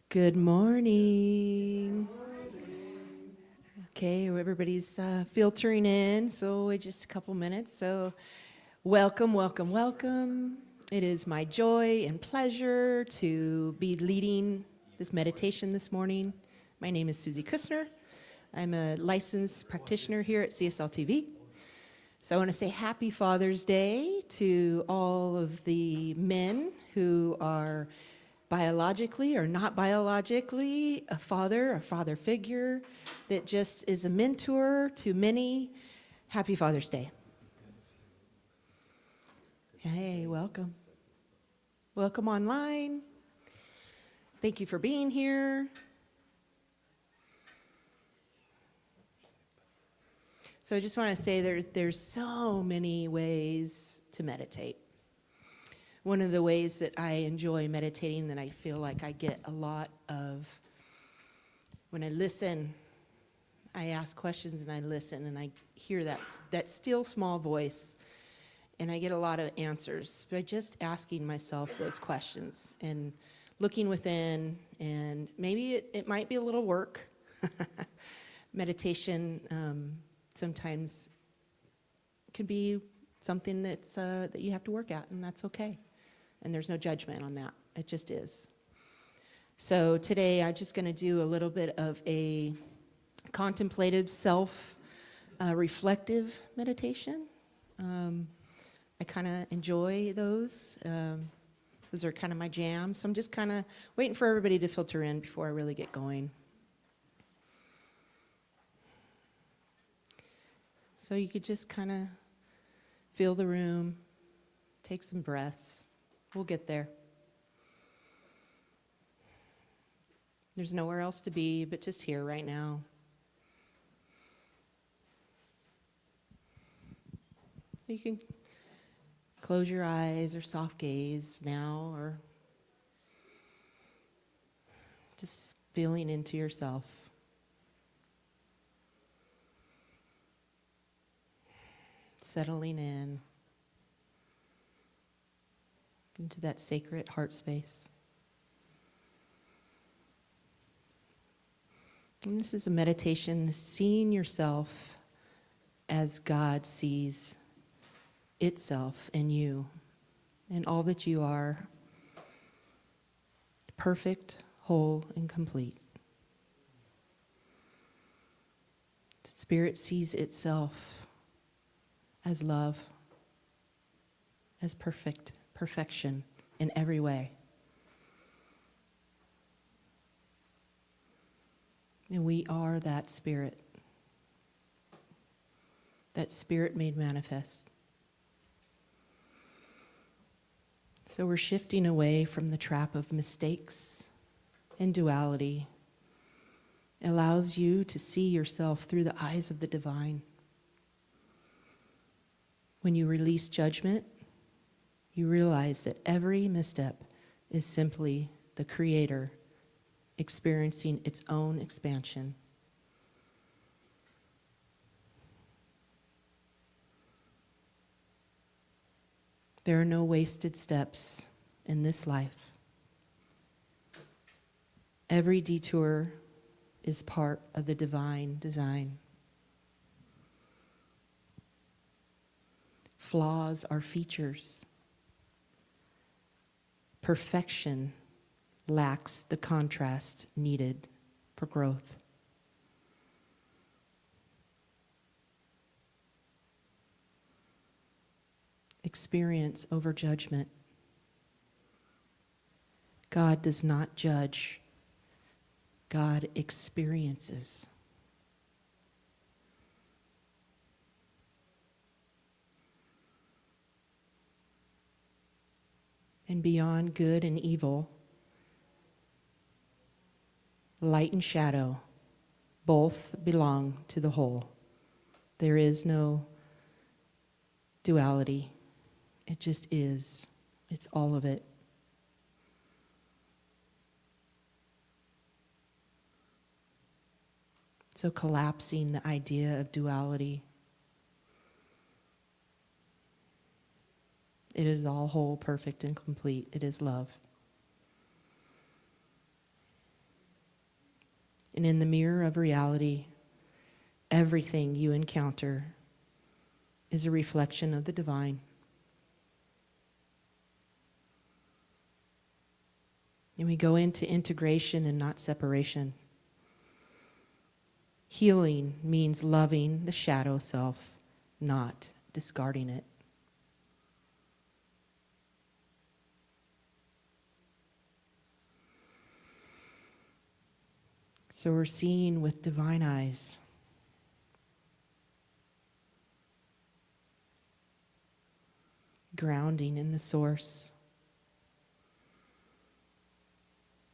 Good morning. Okay, everybody's filtering in, so just a couple minutes. So welcome, welcome, welcome. It is my joy and pleasure to be leading this meditation this morning. My name is Susie Kussner. I'm a licensed practitioner here at CSL TV. So I want to say Happy Father's Day to all of the men who are biologically or not biologically a father figure that just is a mentor to many. Happy Father's Day. Hey, welcome. Welcome online. Thank you for being here. So I just want to say there's so many ways to meditate. One of the ways that I enjoy meditating, that I feel like I get a lot of, when I listen, I ask questions and I listen and I hear that still small voice and I get a lot of answers by just asking myself those questions and looking within, and maybe it might be a little work. Meditation sometimes can be something that you have to work at, and that's okay. And there's no judgment on that. It just is. So today I'm just going to do a little bit of a contemplative, reflective meditation. I kind of enjoy those. Those are kind of my jam. So I'm just kind of waiting for everybody to filter in before I really get going. So you could just kind of feel the room, take some breaths. We'll get there. There's nowhere else to be but just here right now. So you can close your eyes or soft gaze now, or just feeling into yourself. Settling into that sacred heart space. And this is a meditation, seeing yourself as God sees itself in you and all that you are, perfect, whole, and complete. Spirit sees itself as love, as perfection in every way. And we are that spirit made manifest. So we're shifting away from the trap of mistakes and duality. It allows you to see yourself through the eyes of the divine. When you release judgment, you realize that every misstep is simply the Creator experiencing its own expansion. There are no wasted steps in this life. Every detour is part of the divine design. Flaws are features. Perfection lacks the contrast needed for growth. Experience over judgment. God does not judge. God experiences. And beyond good and evil, light and shadow both belong to the whole. There is no duality. It just is. It's all of it. So collapsing the idea of duality. It is all whole, perfect, and complete. It is love. And in the mirror of reality, everything you encounter is a reflection of the divine. And we go into integration and not separation. Healing means loving the shadow self, not discarding it. So we're seeing with divine eyes. Grounding in the source.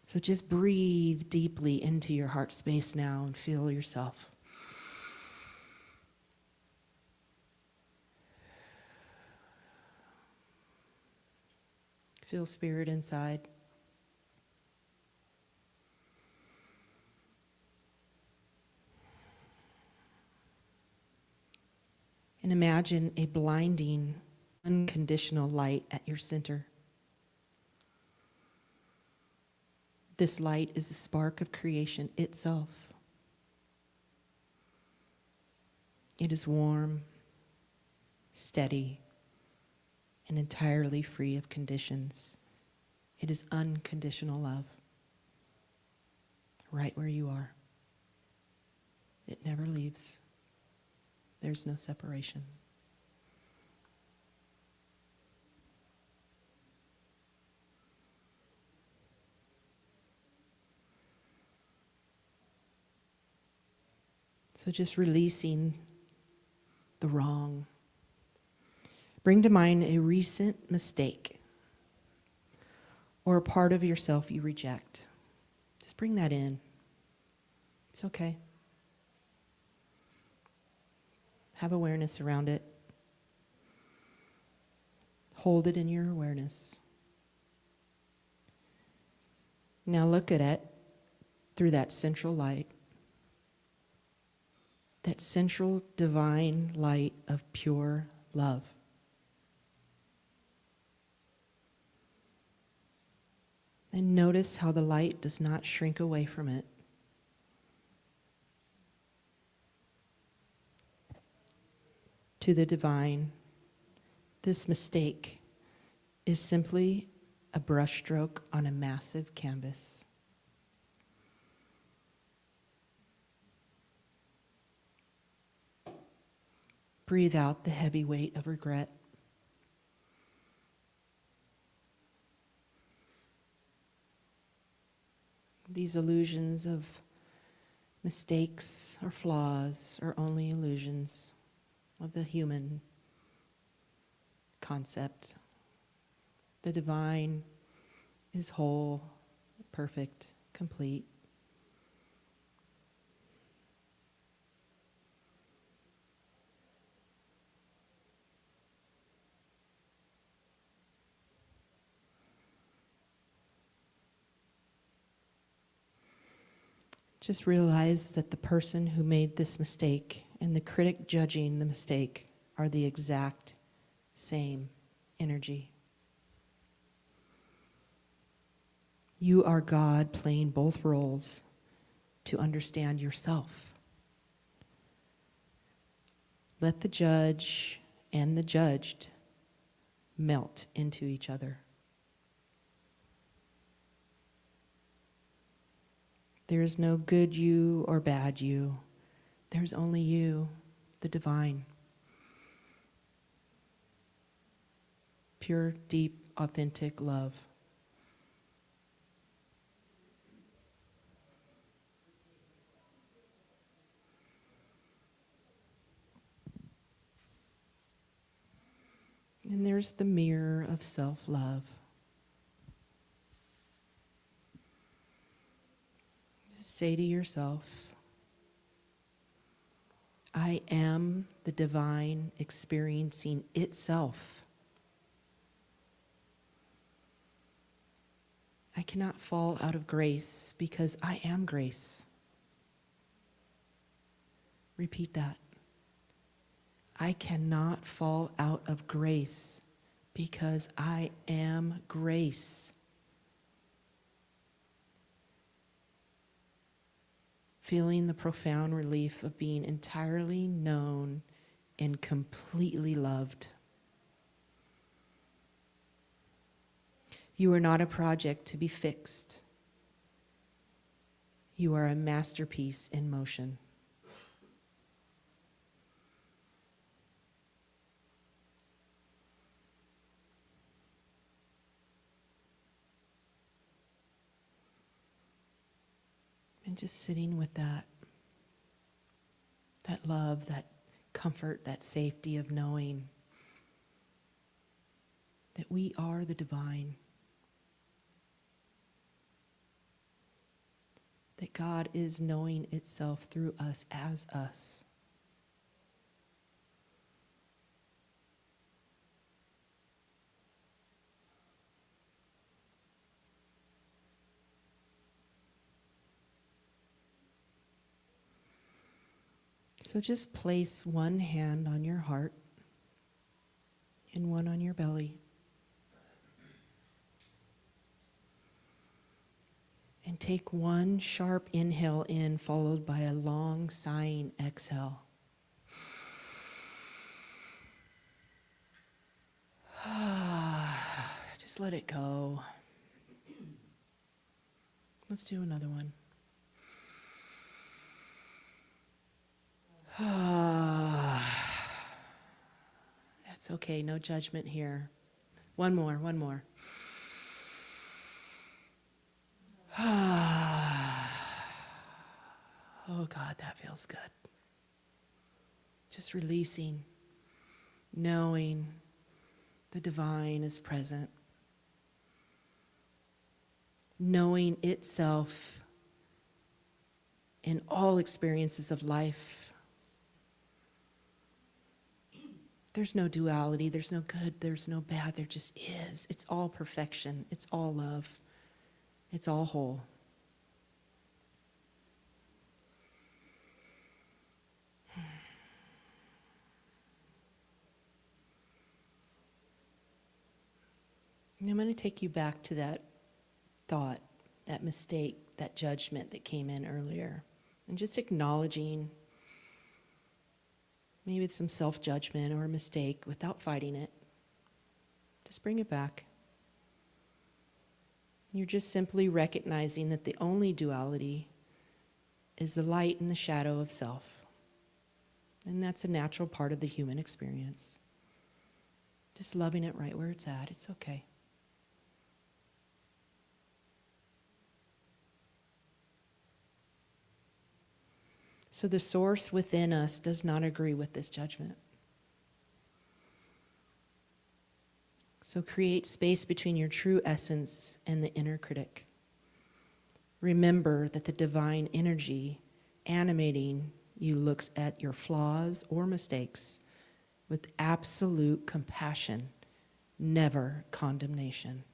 So just breathe deeply into your heart space now and feel yourself. Feel spirit inside. And imagine a blinding, unconditional light at your center. This light is the spark of creation itself. It is warm, steady, and entirely free of conditions. It is unconditional love. Right where you are. It never leaves. There's no separation. So just releasing the wrong. Bring to mind a recent mistake or a part of yourself you reject. Just bring that in. It's okay. Have awareness around it. Hold it in your awareness. Now look at it through that central light. That central divine light of pure love. And notice how the light does not shrink away from it. To the divine, this mistake is simply a brushstroke on a massive canvas. Breathe out the heavy weight of regret. These illusions of mistakes or flaws are only illusions of the human concept. The divine is whole, perfect, complete. Just realize that the person who made this mistake and the critic judging the mistake are the exact same energy. You are God playing both roles to understand yourself. Let the judge and the judged melt into each other. There is no good you or bad you. There's only you, the divine. Pure, deep, authentic love. And there's the mirror of self-love. Say to yourself, I am the divine experiencing itself. I cannot fall out of grace because I am grace. Repeat that. I cannot fall out of grace because I am grace. feeling the profound relief of being entirely known and completely loved. You are not a project to be fixed. You are a masterpiece in motion. And just sitting with that love, that comfort, that safety of knowing that we are the divine. That God is knowing itself through us as us. So just place one hand on your heart and one on your belly. And take one sharp inhale in, followed by a long sighing exhale. Just let it go. Let's do another one. That's okay, no judgment here. One more. Oh God, that feels good. Just releasing, knowing the divine is present, knowing itself in all experiences of life. There's no duality, there's no good, there's no bad, there just is. It's all perfection, it's all love, it's all whole. And I'm going to take you back to that thought, that mistake, that judgment that came in earlier. And just acknowledging maybe some self-judgment or a mistake without fighting it. Just bring it back. You're just simply recognizing that the only duality is the light and the shadow of self. And that's a natural part of the human experience. Just loving it right where it's at. It's okay. So the source within us does not agree with this judgment. So create space between your true essence and the inner critic. Remember that the divine energy animating you looks at your flaws or mistakes with absolute compassion, never condemnation.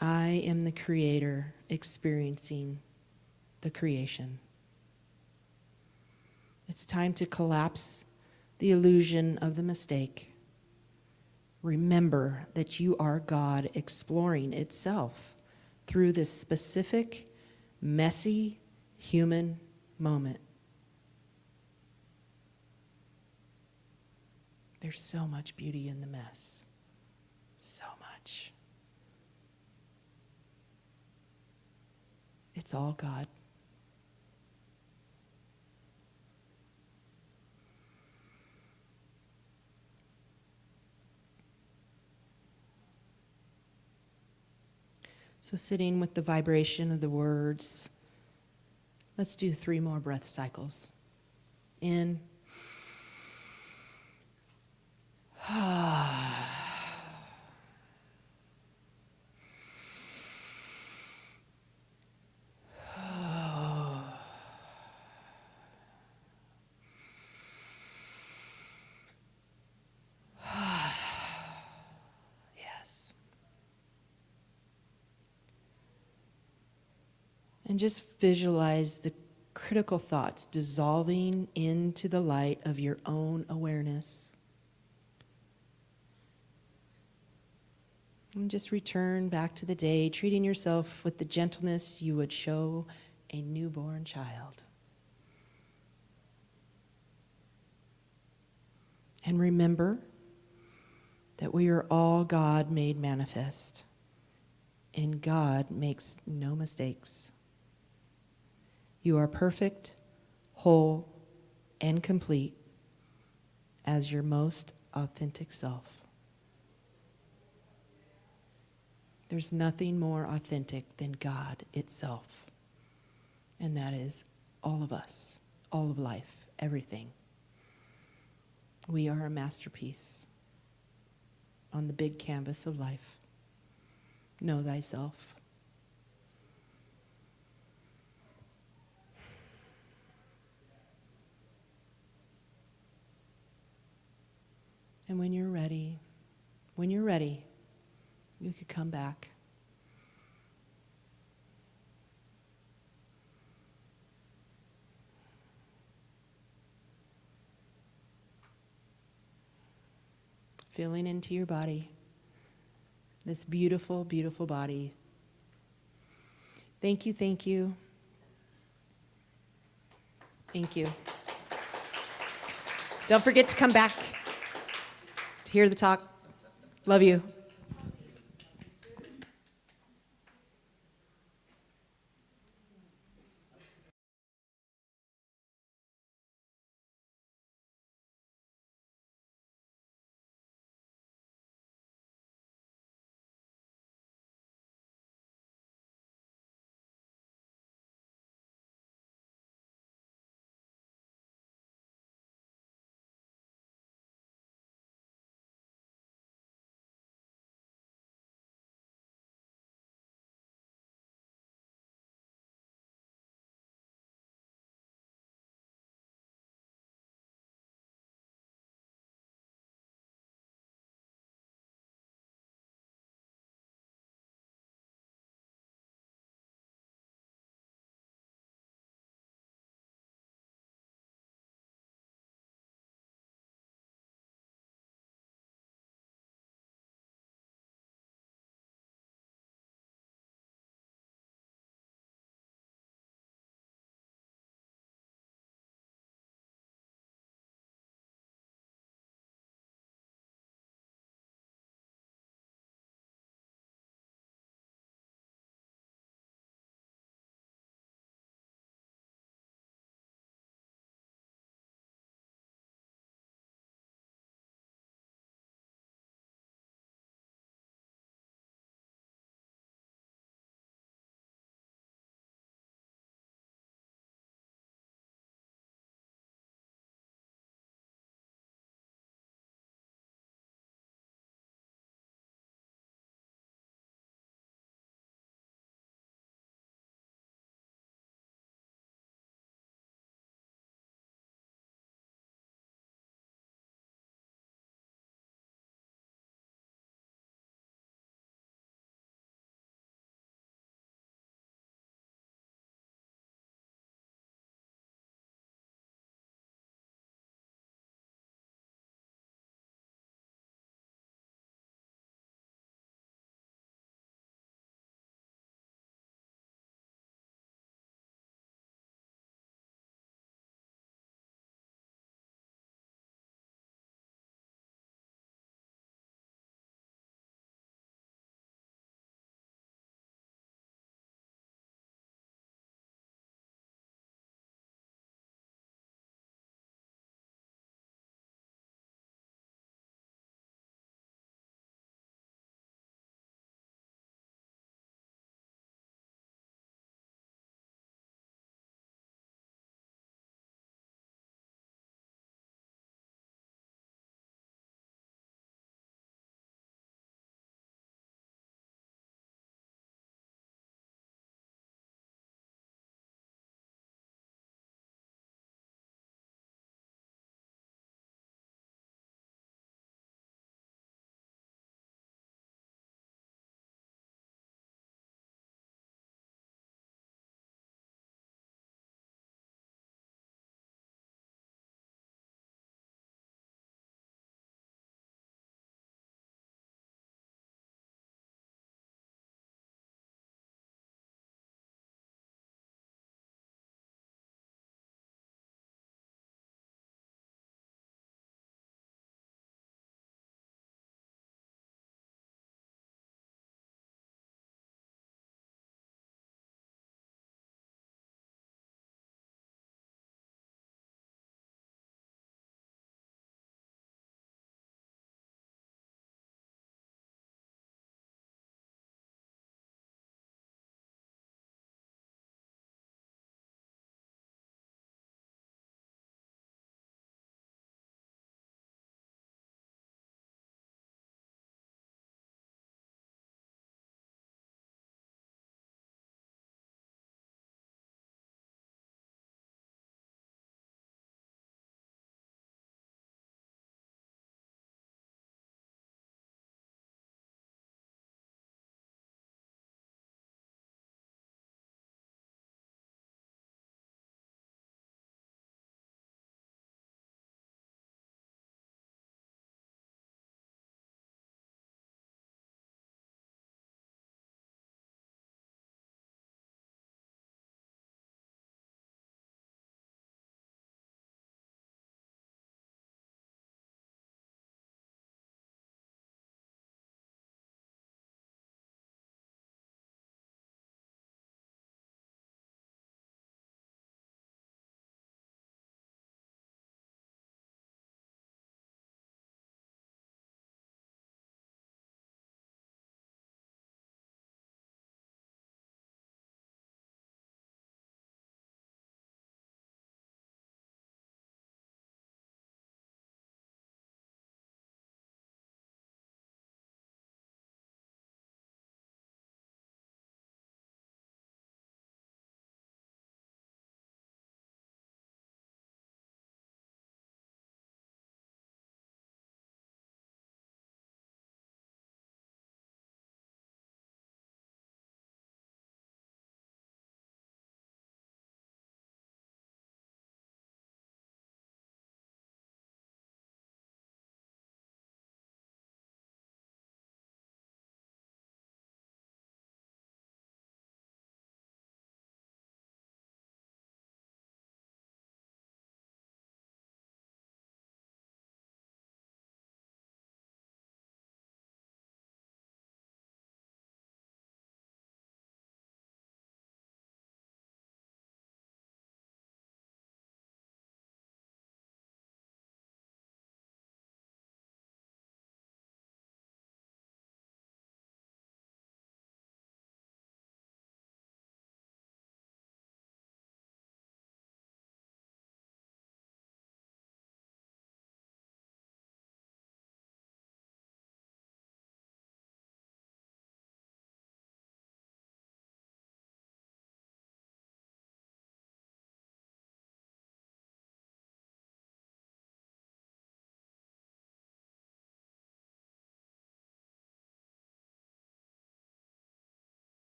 I am the creator experiencing the creation. It's time to collapse the illusion of the mistake. Remember that you are God exploring itself through this specific, messy, human moment. There's so much beauty in the mess. So much. It's all God. So sitting with the vibration of the words, let's do 3 more breath cycles. In. And just visualize the critical thoughts dissolving into the light of your own awareness. And just return back to the day, treating yourself with the gentleness you would show a newborn child. And remember that we are all God made manifest, and God makes no mistakes. You are perfect, whole, and complete as your most authentic self. There's nothing more authentic than God itself. And that is all of us, all of life, everything. We are a masterpiece on the big canvas of life. Know thyself. And when you're ready, you could come back. Feeling into your body, this beautiful, beautiful body. Thank you, thank you. Thank you. Don't forget to come back to hear the talk. Love you.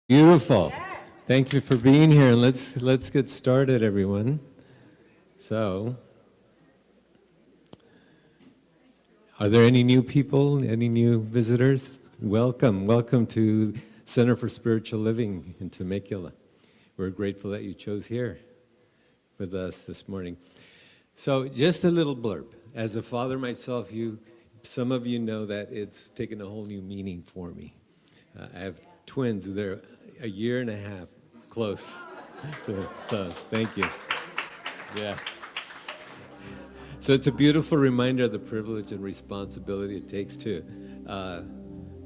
Beautiful. Thank you for being here, and let's get started, everyone. So, are there any new people, any new visitors? Welcome to Center for Spiritual Living in Temecula. We're grateful that you chose here with us this morning. So, just a little blurb. As a father myself, some of you know that it's taken a whole new meaning for me. I have twins. They're a year and a half close. So thank you. Yeah. So it's a beautiful reminder of the privilege and responsibility it takes to,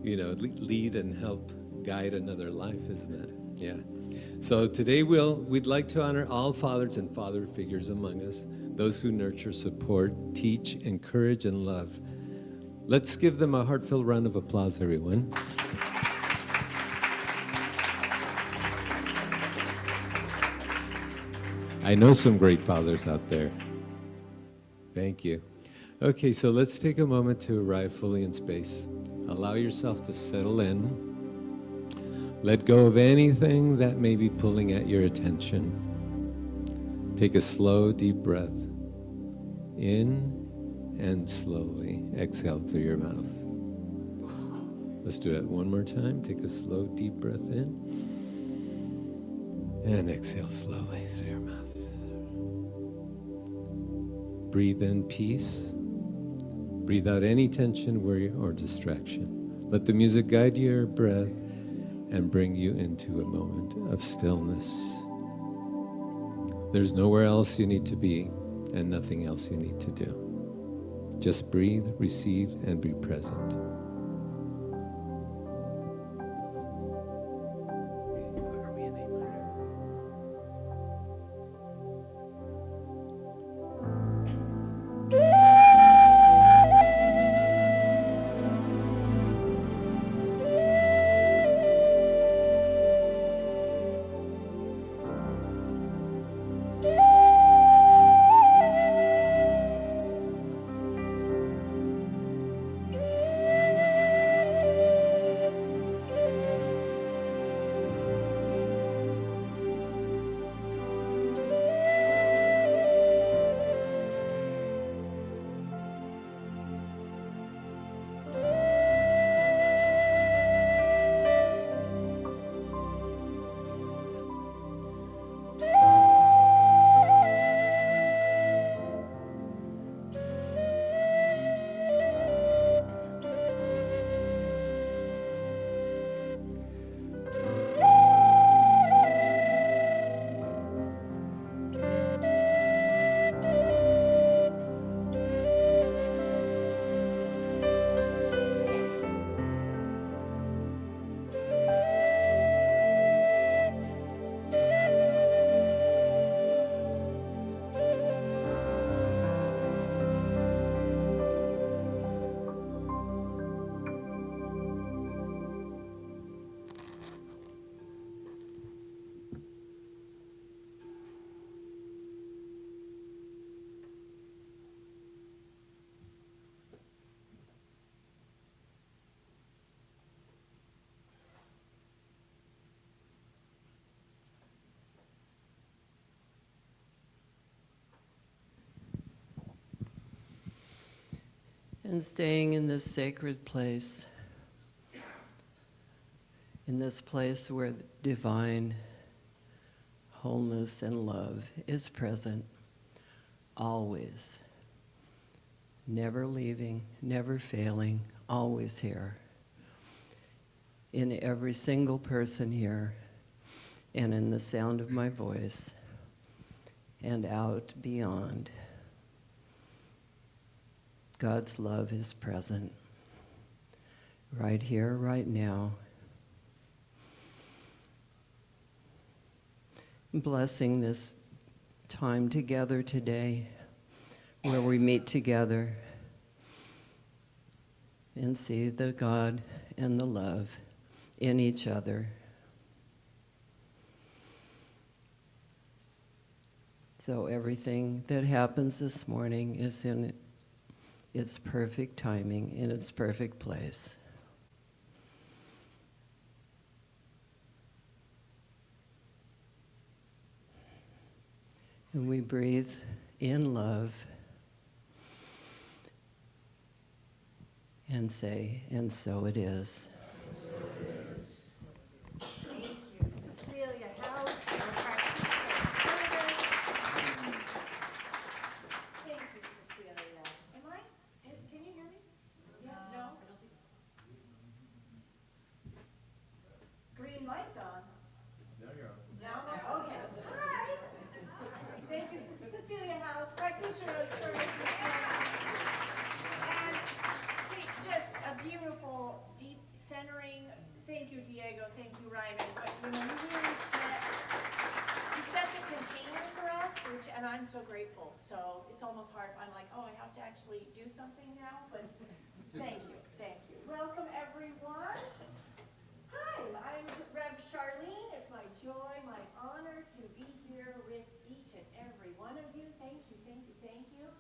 lead and help guide another life, isn't it? Yeah. So today we'd like to honor all fathers and father figures among us, those who nurture, support, teach, encourage, and love. Let's give them a heartfelt round of applause, everyone. I know some great fathers out there. Thank you. Okay, so let's take a moment to arrive fully in space. Allow yourself to settle in. Let go of anything that may be pulling at your attention. Take a slow, deep breath in and slowly exhale through your mouth. Let's do that one more time. Take a slow, deep breath in and exhale slowly through your mouth. Breathe in peace. Breathe out any tension, worry, or distraction. Let the music guide your breath and bring you into a moment of stillness. There's nowhere else you need to be and nothing else you need to do. Just breathe, receive, and be present. And staying in this sacred place, in this place where divine wholeness and love is present, always, never leaving, never failing, always here, in every single person here, and in the sound of my voice, and out beyond. God's love is present right here, right now. Blessing this time together today where we meet together and see the God and the love in each other. So everything that happens this morning is in its perfect timing, in its perfect place. And we breathe in love and say, and so it is. Thank you, Cecilia House, our practitioner service. Thank you, Cecilia. Can you hear me? Yeah, no? Green light's on. Now you're on. Now, okay. Hi. Thank you, Cecilia House, practitioner service. And just a beautiful, deep centering. Thank you, Diego. Thank you, Ryman. But you really set the container for us, and I'm so grateful. So it's almost hard. I'm like, oh, I have to actually do something now. But thank you, thank you. Welcome, everyone. Hi, I'm Rev Charlene. It's my joy, my honor to be here with each and every one of you. Thank you, thank you, thank you.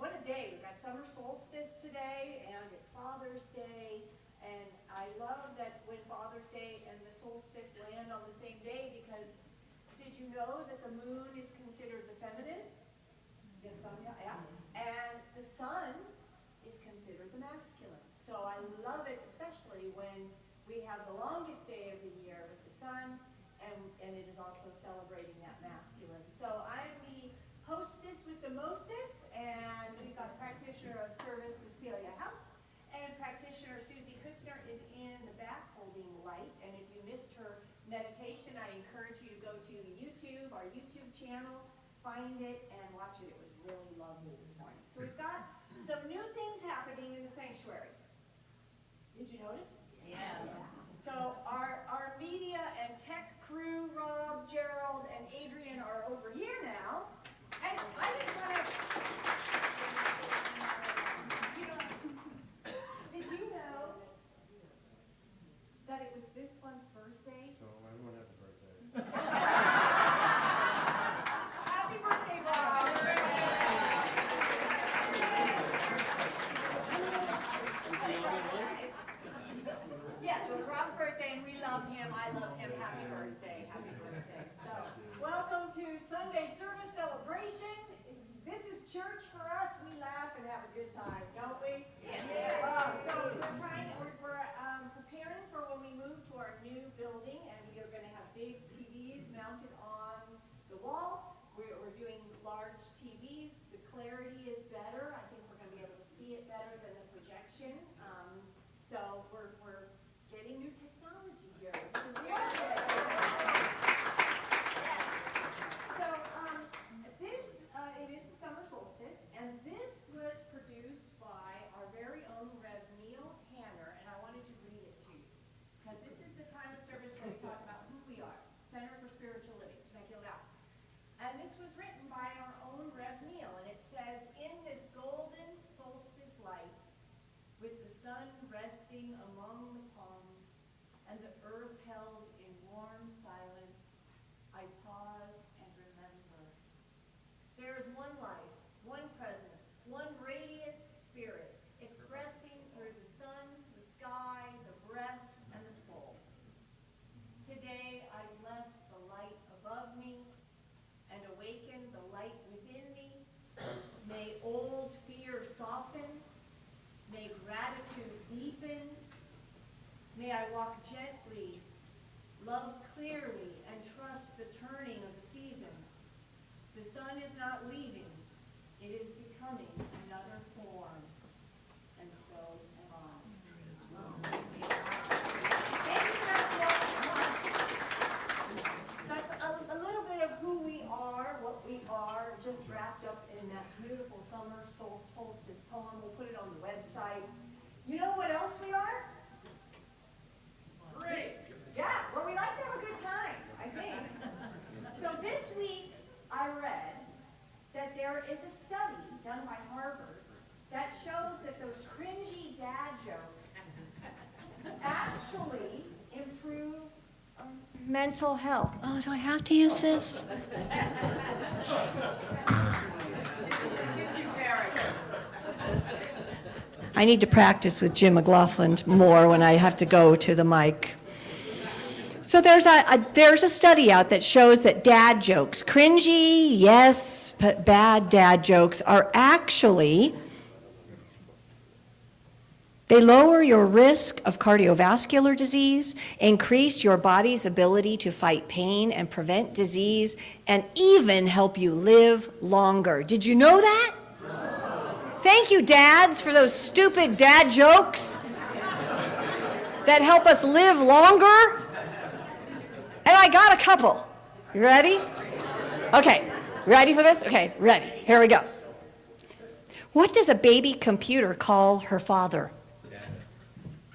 What a day. We've got summer solstice today, and it's Father's Day. And I love that when Father's Day and the solstice land on the same day, because did you know that the moon is considered the feminine? Yes, Sonia? Yeah. And the sun is considered the masculine. So I love it, especially when we have the longest day of the year with the sun, and it is also celebrating that masculine. So I'm the hostess with the mostest, and we've got practitioner of service Cecilia House, and practitioner Susie Kussner is in the back holding light. And if you missed her meditation, I encourage you to go to YouTube, our YouTube channel, find it, and watch it. It was really lovely this morning. So we've got some new things happening in the sanctuary. Did you notice? Yes. So our media and tech crew, Rob, Gerald, and Adrian are over here now. And I just want to, did you know that it was this one's birthday? So everyone has a birthday. Happy birthday, Rob. Yes, it was Rob's birthday, and we love him. I love him. Happy birthday. Happy birthday. So, welcome to Sunday service celebration. This is church for us. We laugh and have a good time, don't we? Yeah. So we're preparing for when we move to our new building, and we are going to have big TVs mounted on the wall. We're doing large TVs. The clarity is better. I think we're going to be able to see it better than the projection. So we're getting new technology here. Yes. So it is the summer solstice, and this was produced by our very own Rev Neil Hanner, and I wanted to read it to you, because this is the time of service where we talk about who we are, Center for Spiritual Living, Temecula Valley. And this was written by our own Rev Neil, and it says, in this golden solstice light, with the sun resting among the palms, and the earth held in warm silence, I pause and remember. There is one life, one present, one radiant spirit, expressing through the sun, the sky, the breath, and the soul. Today I bless the light above me and awaken the light within me. May old fear soften. May gratitude deepen. May I walk gently, love clearly, and trust the turning of the season. The sun is not leaving. It is becoming another form. And so am I. Thank you for that. That's a little bit of who we are, what we are, just wrapped up in that beautiful summer solstice poem. We'll put it on the website. You know what else we are? Great. Yeah, well, we like to have a good time, I think. So this week, I read that there is a study done by Harvard that shows that those cringy dad jokes actually improve mental health. Oh, do I have to use this? I need to practice with Jim McLaughlin more when I have to go to the mic. So there's a study out that shows that dad jokes, cringy, yes, but bad dad jokes are actually, they lower your risk of cardiovascular disease, increase your body's ability to fight pain and prevent disease, and even help you live longer. Did you know that? Thank you, dads, for those stupid dad jokes that help us live longer. And I got a couple. You ready? Okay, ready for this? Okay, ready. Here we go. What does a baby computer call her father?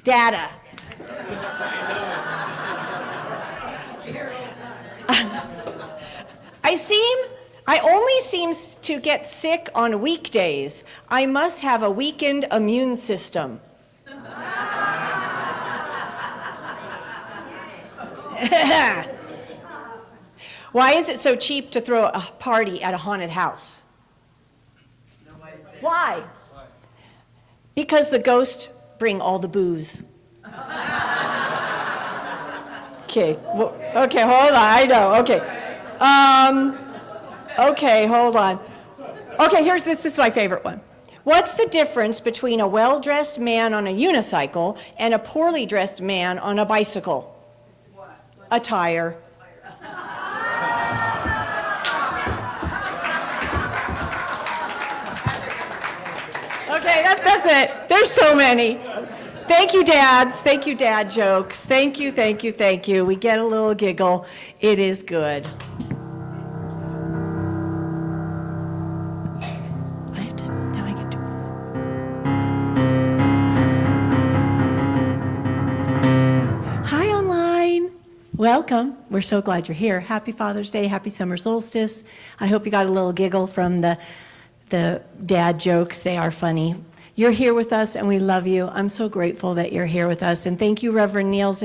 Data. I only seem to get sick on weekdays. I must have a weakened immune system. Why is it so cheap to throw a party at a haunted house? Why? Because the ghosts bring all the booze. Okay, okay, hold on, I know, okay. Okay, hold on. Okay, this is my favorite one. What's the difference between a well-dressed man on a unicycle and a poorly dressed man on a bicycle? A tire. Okay, that's it. There's so many. Thank you, dads. Thank you, dad jokes. Thank you, thank you, thank you. We get a little giggle. It is good. Now I get to. Hi, online. Welcome. We're so glad you're here. Happy Father's Day. Happy summer solstice. I hope you got a little giggle from the dad jokes. They are funny. You're here with us, and we love you. I'm so grateful that you're here with us. And thank you, Reverend Neil's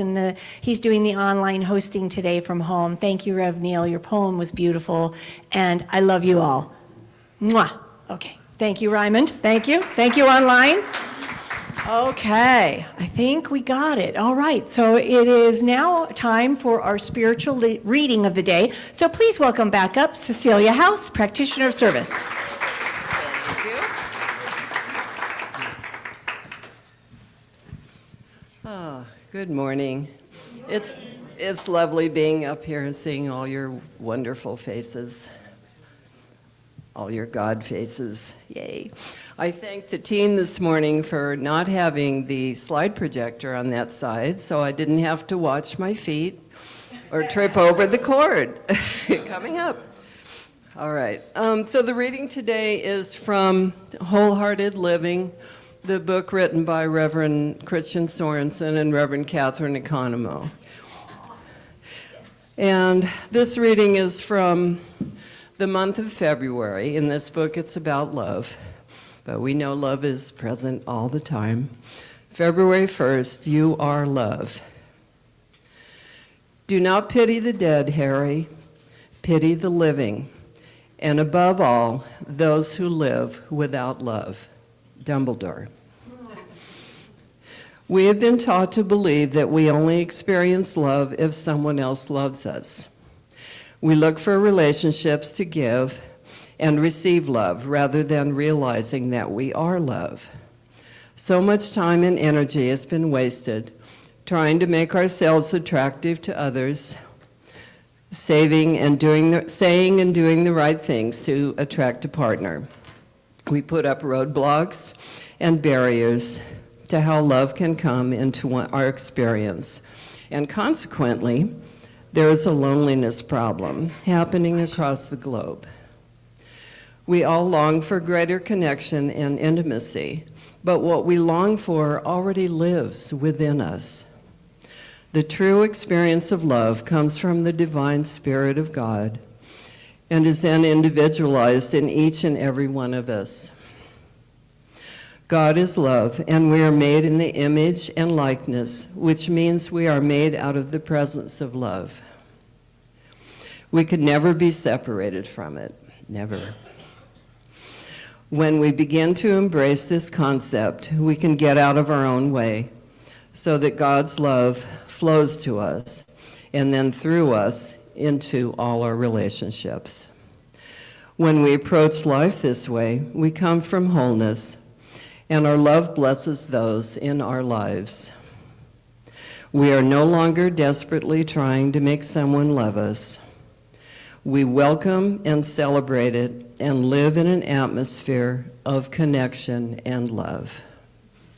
he's doing the online hosting today from home. Thank you, Rev Neil. Your poem was beautiful, and I love you all. Mwah. Okay. Thank you, Raymond. Thank you. Thank you, online. Okay. I think we got it. All right. So it is now time for our spiritual reading of the day. So please welcome back up Cecilia House, Practitioner of Service. Good morning. It's lovely being up here and seeing all your wonderful faces, all your God faces. Yay. I thank the team this morning for not having the slide projector on that side, so I didn't have to watch my feet or trip over the cord. Coming up. All right. So the reading today is from Wholehearted Living, the book written by Reverend Christian Sorensen and Reverend Catherine Economo. And this reading is from the month of February. In this book, it's about love, but we know love is present all the time. February 1st, you are love. Do not pity the dead, Harry. Pity the living, and above all, those who live without love. Dumbledore. We have been taught to believe that we only experience love if someone else loves us. We look for relationships to give and receive love rather than realizing that we are love. So much time and energy has been wasted trying to make ourselves attractive to others, saying and doing the right things to attract a partner. We put up roadblocks and barriers to how love can come into our experience. And consequently, there is a loneliness problem happening across the globe. We all long for greater connection and intimacy, but what we long for already lives within us. The true experience of love comes from the divine Spirit of God and is then individualized in each and every one of us. God is love, and we are made in the image and likeness, which means we are made out of the presence of love. We could never be separated from it, never. When we begin to embrace this concept, we can get out of our own way so that God's love flows to us and then through us into all our relationships. When we approach life this way, we come from wholeness, and our love blesses those in our lives. We are no longer desperately trying to make someone love us. We welcome and celebrate it and live in an atmosphere of connection and love.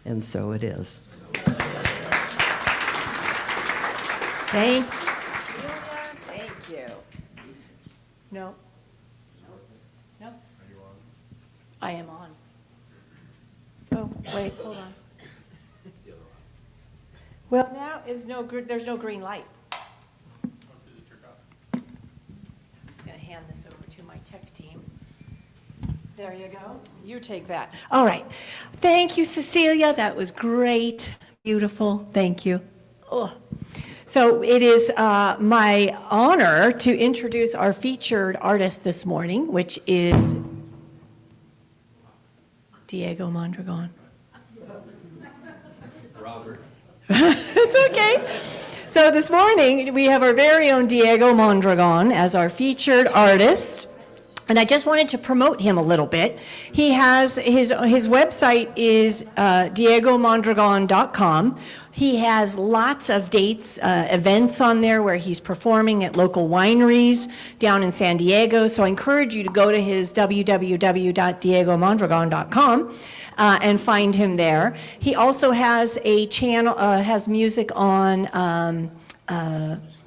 And so it is. Thank you, Cecilia. Thank you. No. No. I am on. Oh, wait, hold on. Well, now there's no green light. So I'm just going to hand this over to my tech team. There you go. You take that. All right. Thank you, Cecilia. That was great. Beautiful. Thank you. Oh. So it is my honor to introduce our featured artist this morning, which is Diego Mondragon. Robert. It's okay. So this morning, we have our very own Diego Mondragon as our featured artist. And I just wanted to promote him a little bit. He has his website is diegomondragon.com. He has lots of dates, events on there where he's performing at local wineries down in San Diego. So I encourage you to go to his www.diegomondragon.com and find him there. He also has a channel, has music on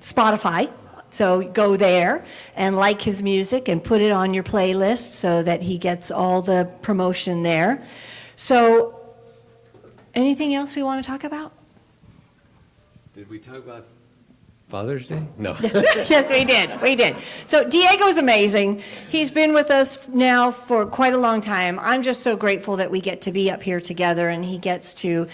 Spotify. So go there and like his music and put it on your playlist so that he gets all the promotion there. So anything else we want to talk about? Did we talk about Father's Day? No. Yes, we did. We did. So Diego's amazing. He's been with us now for quite a long time. I'm just so grateful that we get to be up here together and he gets to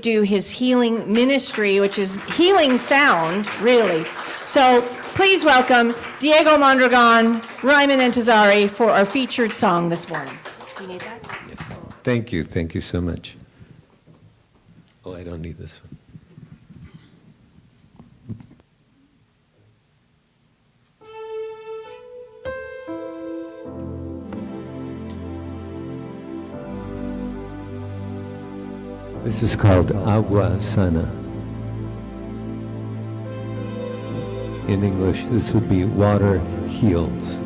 do his healing ministry, which is healing sound, really. So please welcome Diego Mondragon, Ryman and Tazari for our featured song this morning. Do you need that? Yes. Thank you. Thank you so much. Oh, I don't need this one. This is called Agua Sana. In English, this would be water heals.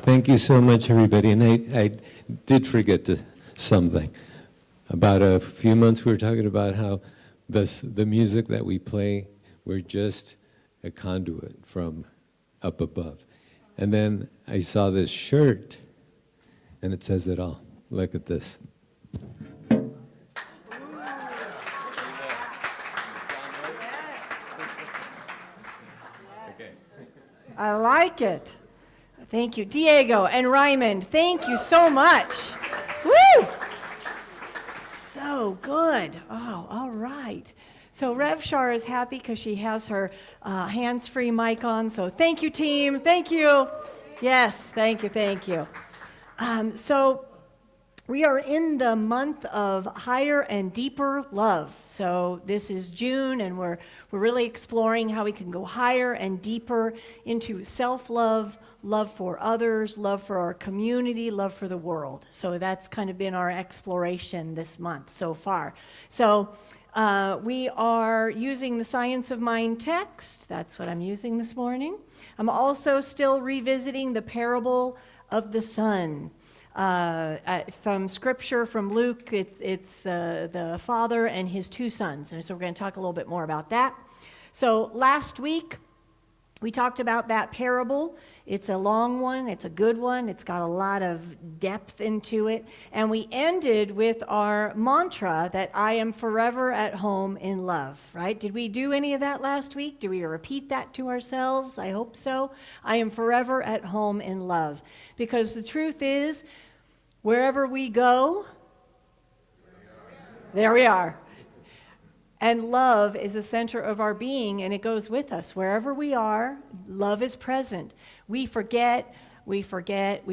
Thank you so much, everybody. And I did forget something. About a few months, we were talking about how the music that we play, we're just a conduit from up above. And then I saw this shirt, and it says it all. Look at this. I like it. Thank you. Diego and Raymond, thank you so much. Woo! So good. Oh, all right. So Rev Shar is happy because she has her hands-free mic on. So thank you, team. Thank you. Yes, thank you, thank you. So we are in the month of higher and deeper love. So this is June, and we're really exploring how we can go higher and deeper into self-love, love for others, love for our community, love for the world. So that's kind of been our exploration this month so far. So we are using the Science of Mind text. That's what I'm using this morning. I'm also still revisiting the parable of the son. From scripture from Luke, it's the father and his two sons. And so we're going to talk a little bit more about that. So last week, we talked about that parable. It's a long one. It's a good one. It's got a lot of depth into it. And we ended with our mantra that I am forever at home in love, right? Did we do any of that last week? Did we repeat that to ourselves? I hope so. I am forever at home in love. Because the truth is, wherever we go, there we are. And love is the center of our being, and it goes with us. Wherever we are, love is present. We forget. We get,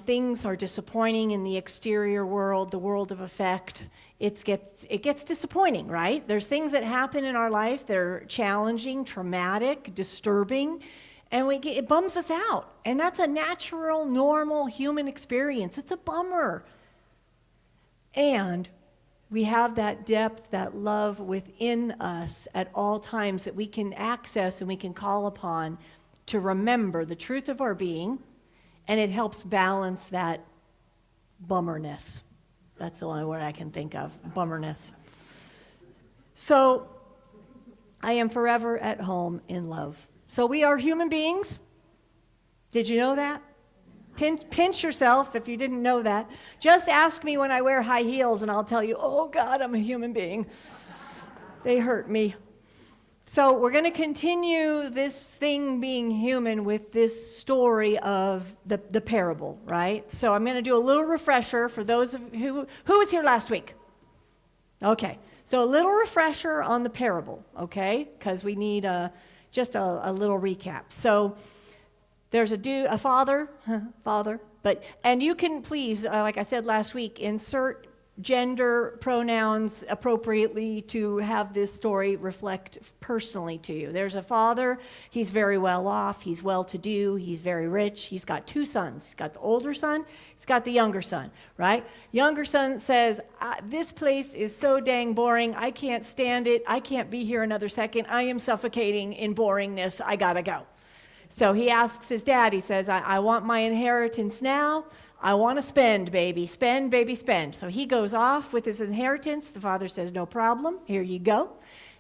things are disappointing in the exterior world, the world of affect. It gets disappointing, right? There's things that happen in our life that are challenging, traumatic, disturbing, and it bums us out. And that's a natural, normal human experience. It's a bummer. And we have that depth, that love within us at all times that we can access and we can call upon to remember the truth of our being, and it helps balance that bummerness. That's the only word I can think of, bummerness. So, I am forever at home in love. So we are human beings. Did you know that? Pinch yourself if you didn't know that. Just ask me when I wear high heels and I'll tell you, oh God, I'm a human being. They hurt me. So we're going to continue this thing being human with this story of the parable, right? So I'm going to do a little refresher for those of who was here last week. Okay, so a little refresher on the parable, okay? Because we need just a little recap. So there's a father, and you can please, like I said last week, insert gender pronouns appropriately to have this story reflect personally to you. There's a father, he's very well off, he's well-to-do, he's very rich, he's got two sons. He's got the older son, he's got the younger son, right? Younger son says, this place is so dang boring, I can't stand it, I can't be here another second, I am suffocating in boringness, I gotta go. So he asks his dad, he says, I want my inheritance now. I want to spend, baby. Spend, baby, spend. So he goes off with his inheritance. The father says, no problem. Here you go.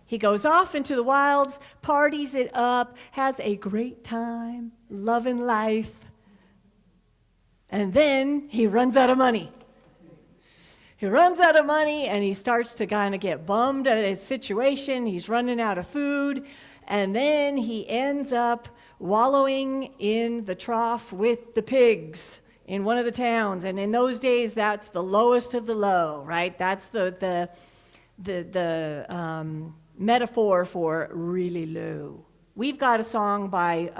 He goes off into the wilds, parties it up, has a great time, loving life. And then he runs out of money. He runs out of money and he starts to kind of get bummed at his situation. He's running out of food. And then he ends up wallowing in the trough with the pigs in one of the towns. And in those days, that's the lowest of the low, right? That's the metaphor for really low. We've got a song by,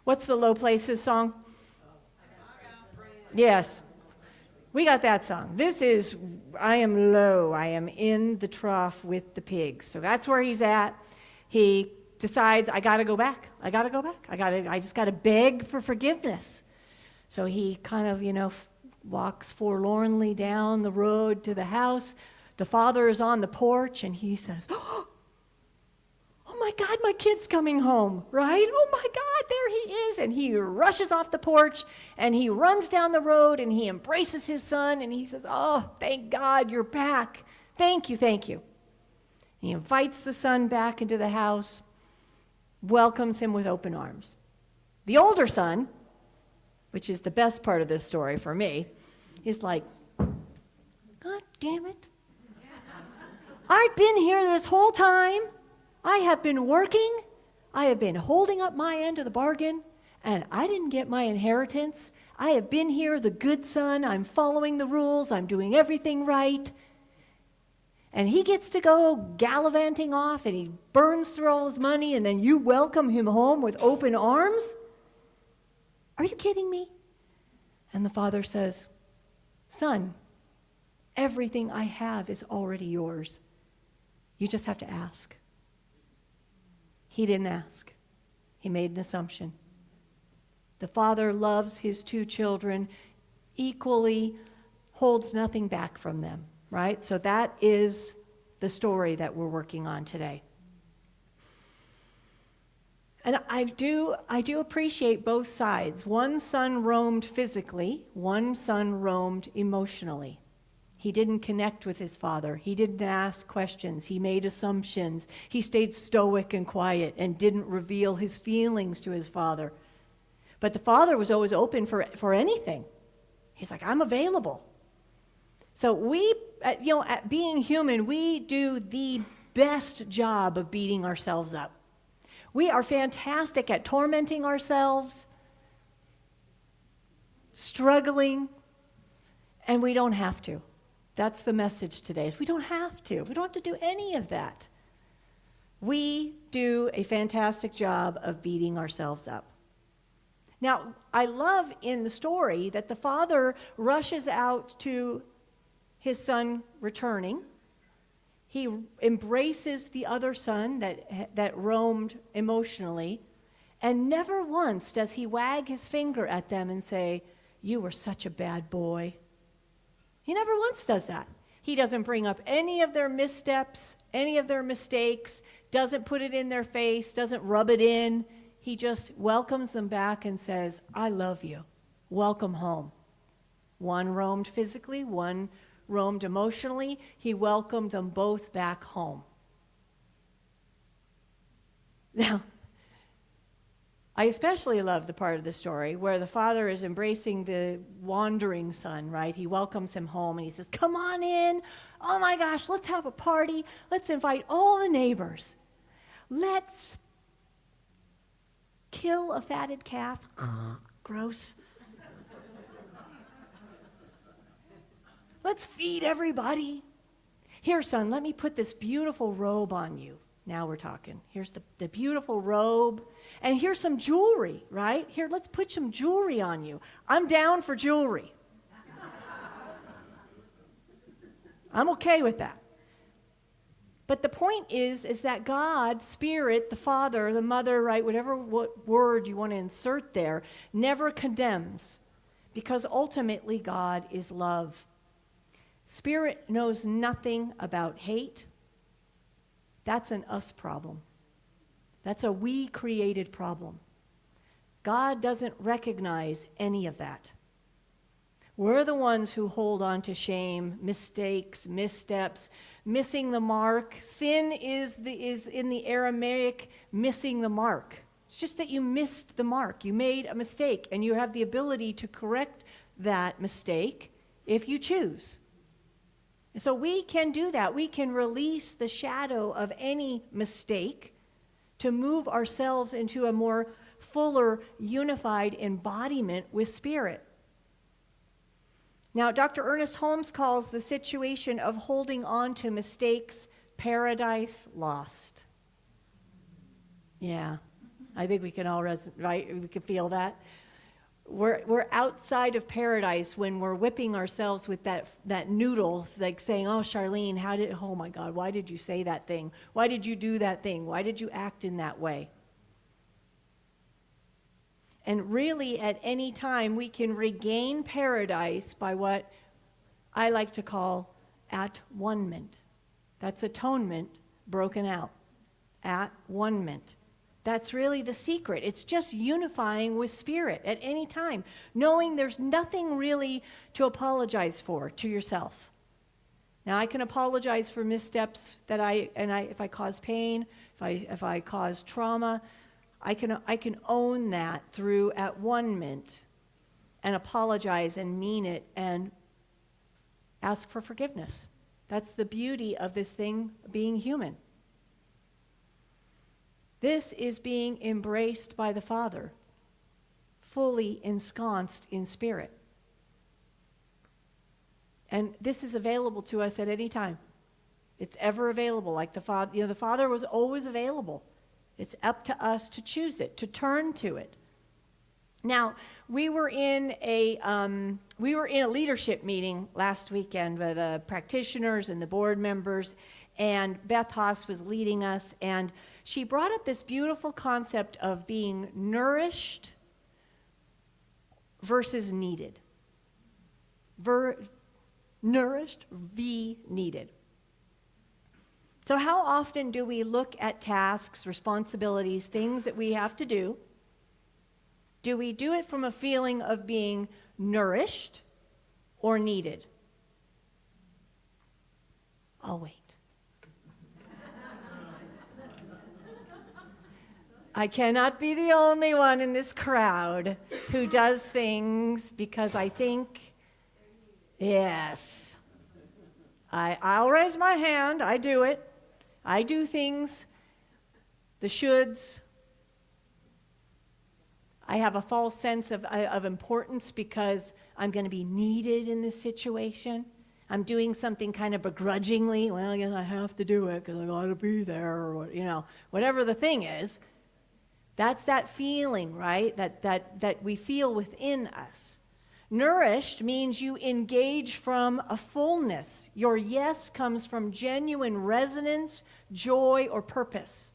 what's the Low Places song? Yes. We got that song. This is, I am low. I am in the trough with the pigs. So that's where he's at. He decides, I got to go back. I just got to beg for forgiveness. So he kind of, walks forlornly down the road to the house. The father is on the porch and he says, oh my my God, my kid's coming home, right? Oh my God, there he is. And he rushes off the porch and he runs down the road and he embraces his son and he says, oh, thank God you're back. Thank you, thank you. He invites the son back into the house, welcomes him with open arms. The older son, which is the best part of this story for me, is like, God damn it. I've been here this whole time. I have been working. I have been holding up my end of the bargain, and I didn't get my inheritance. I have been here, the good son. I'm following the rules. I'm doing everything right. And he gets to go gallivanting off, and he burns through all his money, and then you welcome him home with open arms? Are you kidding me? And the father says, son, everything I have is already yours. You just have to ask. He didn't ask. He made an assumption. The father loves his two children equally, holds nothing back from them, right? So that is the story that we're working on today. And I do appreciate both sides. One son roamed physically, one son roamed emotionally. He didn't connect with his father. He didn't ask questions. He made assumptions. He stayed stoic and quiet and didn't reveal his feelings to his father. But the father was always open for anything. He's like, I'm available. So we, at being human, we do the best job of beating ourselves up. We are fantastic at tormenting ourselves, struggling, and we don't have to. That's the message today, is we don't have to. We don't have to do any of that. We do a fantastic job of beating ourselves up. Now, I love in the story that the father rushes out to his son returning. He embraces the other son that roamed emotionally, and never once does he wag his finger at them and say, you were such a bad boy. He never once does that. He doesn't bring up any of their missteps, any of their mistakes, doesn't put it in their face, doesn't rub it in. He just welcomes them back and says, I love you. Welcome home. One roamed physically, one roamed emotionally. He welcomed them both back home. Now, I especially love the part of the story where the father is embracing the wandering son, right? He welcomes him home and he says, come on in. Oh my gosh, let's have a party. Let's invite all the neighbors. Let's kill a fatted calf. Gross. Let's feed everybody. Here, son, let me put this beautiful robe on you. Now we're talking. Here's the beautiful robe. And here's some jewelry, right? Here, let's put some jewelry on you. I'm down for jewelry. I'm okay with that. But the point is that God, Spirit, the Father, the Mother, right, whatever word you want to insert there, never condemns, because ultimately God is love. Spirit knows nothing about hate. That's an us problem. That's a we-created problem. God doesn't recognize any of that. We're the ones who hold on to shame, mistakes, missteps, missing the mark. Sin is in the Aramaic missing the mark. It's just that you missed the mark. You made a mistake, and you have the ability to correct that mistake if you choose. And so we can do that. We can release the shadow of any mistake to move ourselves into a more fuller, unified embodiment with Spirit. Now, Dr. Ernest Holmes calls the situation of holding on to mistakes paradise lost. Yeah, I think we can all, right? We can feel that. We're outside of paradise when we're whipping ourselves with that noodle, like saying, oh, Charlene, oh my God, why did you say that thing? Why did you do that thing? Why did you act in that way? And really, at any time, we can regain paradise by what I like to call at-one-ment. That's atonement broken out. at one-ment. That's really the secret. It's just unifying with Spirit at any time, knowing there's nothing really to apologize for to yourself. Now, I can apologize for missteps that if I cause pain, if I cause trauma, I can own that through at one-ment and apologize and mean it and ask for forgiveness. That's the beauty of this thing being human. This is being embraced by the Father, fully ensconced in Spirit. And this is available to us at any time. It's ever available. Like the Father, the Father was always available. It's up to us to choose it, to turn to it. Now, we were in a leadership meeting last weekend with the practitioners and the board members, and Beth Haas was leading us, and she brought up this beautiful concept of being nourished versus needed. Nourished v. needed. So how often do we look at tasks, responsibilities, things that we have to do? Do we do it from a feeling of being nourished or needed? I'll wait. I cannot be the only one in this crowd who does things because I think, yes, I'll raise my hand, I do it. I do things, the shoulds. I have a false sense of importance because I'm going to be needed in this situation. I'm doing something kind of begrudgingly. Well, I guess I have to do it because I got to be there, or whatever the thing is. That's that feeling, right? That we feel within us. Nourished means you engage from a fullness. Your yes comes from genuine resonance, joy, or purpose.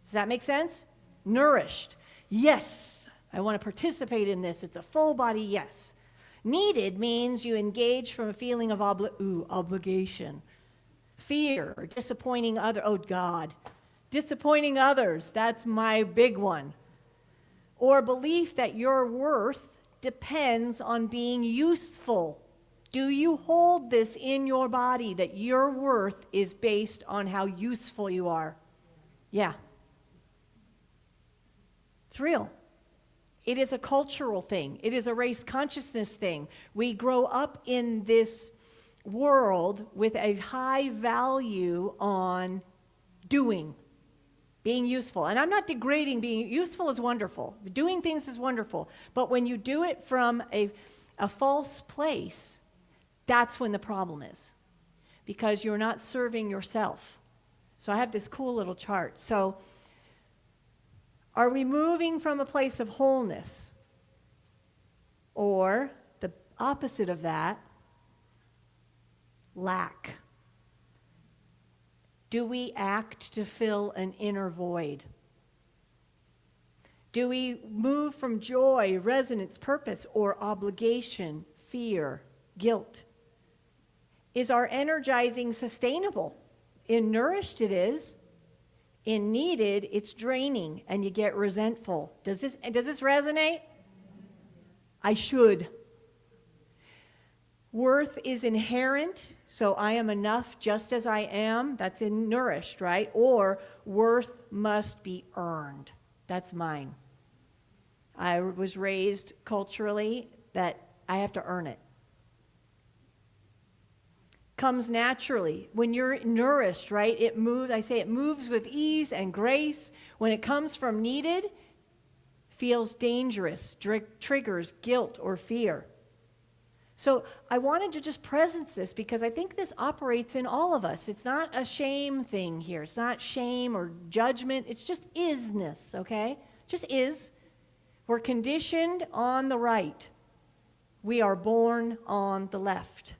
Does that make sense? Nourished. Yes, I want to participate in this. It's a full body yes. Needed means you engage from a feeling of obligation, fear, or disappointing others. Oh, God. Disappointing others, that's my big one. Or belief that your worth depends on being useful. Do you hold this in your body, that your worth is based on how useful you are? Yeah. It's real. It is a cultural thing. It is a race consciousness thing. We grow up in this world with a high value on doing, being useful. And I'm not degrading being useful is wonderful. Doing things is wonderful. But when you do it from a false place, that's when the problem is. Because you're not serving yourself. So I have this cool little chart. So are we moving from a place of wholeness? Or the opposite of that, lack? Do we act to fill an inner void? Do we move from joy, resonance, purpose, or obligation, fear, guilt? Is our energizing sustainable? In nourished it is. In needed, it's draining, and you get resentful. Does this resonate? I should. Worth is inherent, so I am enough just as I am. That's in nourished, right? Or worth must be earned. That's mine. I was raised culturally that I have to earn it. Comes naturally. When you're nourished, right, it moves, I say it moves with ease and grace. When it comes from needed, feels dangerous, triggers guilt or fear. So I wanted to just presence this because I think this operates in all of us. It's not a shame thing here. It's not shame or judgment. It's just isness, okay? Just is. We're conditioned on the right. We are born on the left.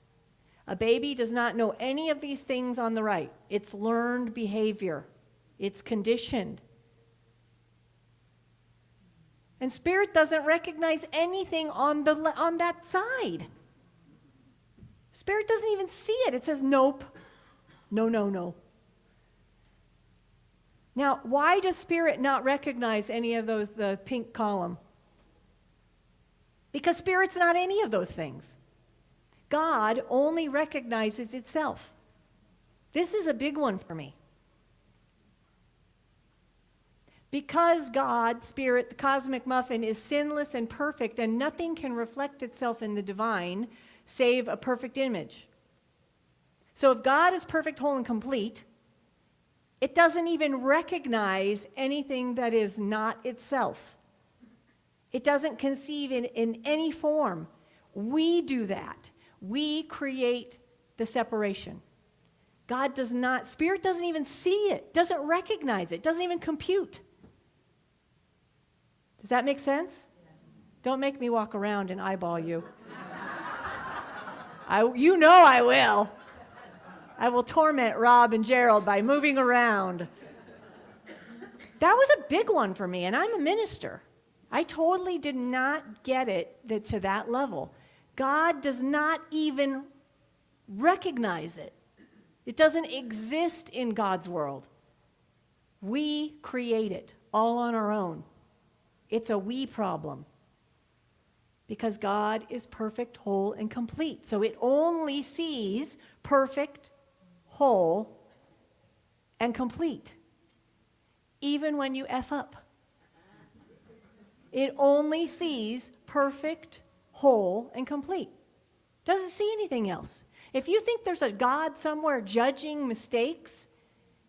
A baby does not know any of these things on the right. It's learned behavior. It's conditioned. And Spirit doesn't recognize anything on that side. Spirit doesn't even see it. It says, nope. No, no, no. Now, why does Spirit not recognize any of those, the pink column? Because Spirit's not any of those things. God only recognizes itself. This is a big one for me. Because God, Spirit, the cosmic muffin, is sinless and perfect, and nothing can reflect itself in the divine save a perfect image. So if God is perfect, whole, and complete, it doesn't even recognize anything that is not itself. It doesn't conceive in any form. We do that. We create the separation. God does not, Spirit doesn't even see it, doesn't recognize it, doesn't even compute. Does that make sense? Don't make me walk around and eyeball you. You know I will. I will torment Rob and Gerald by moving around. That was a big one for me, and I'm a minister. I totally did not get it to that level. God does not even recognize it. It doesn't exist in God's world. We create it all on our own. It's a we problem. Because God is perfect, whole, and complete. So it only sees perfect, whole, and complete. Even when you F up. It only sees perfect, whole, and complete. Doesn't see anything else. If you think there's a God somewhere judging mistakes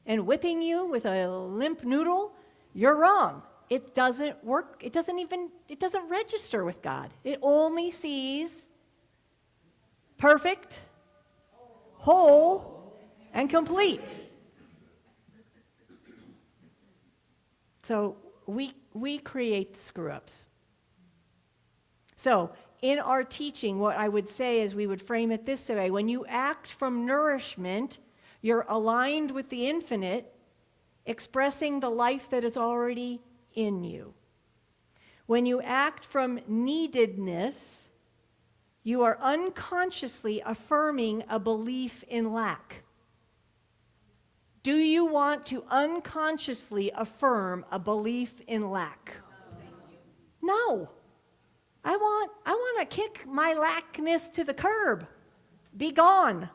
and whipping you with a limp noodle, you're wrong. It doesn't work. It doesn't register with God. It only sees perfect, whole, and complete. So we create the screw-ups. So in our teaching, what I would say is we would frame it this way. When you act from nourishment, you're aligned with the infinite, expressing the life that is already in you. When you act from neededness, you are unconsciously affirming a belief in lack. Do you want to unconsciously affirm a belief in lack? No. I want to kick my lackness to the curb. Be gone.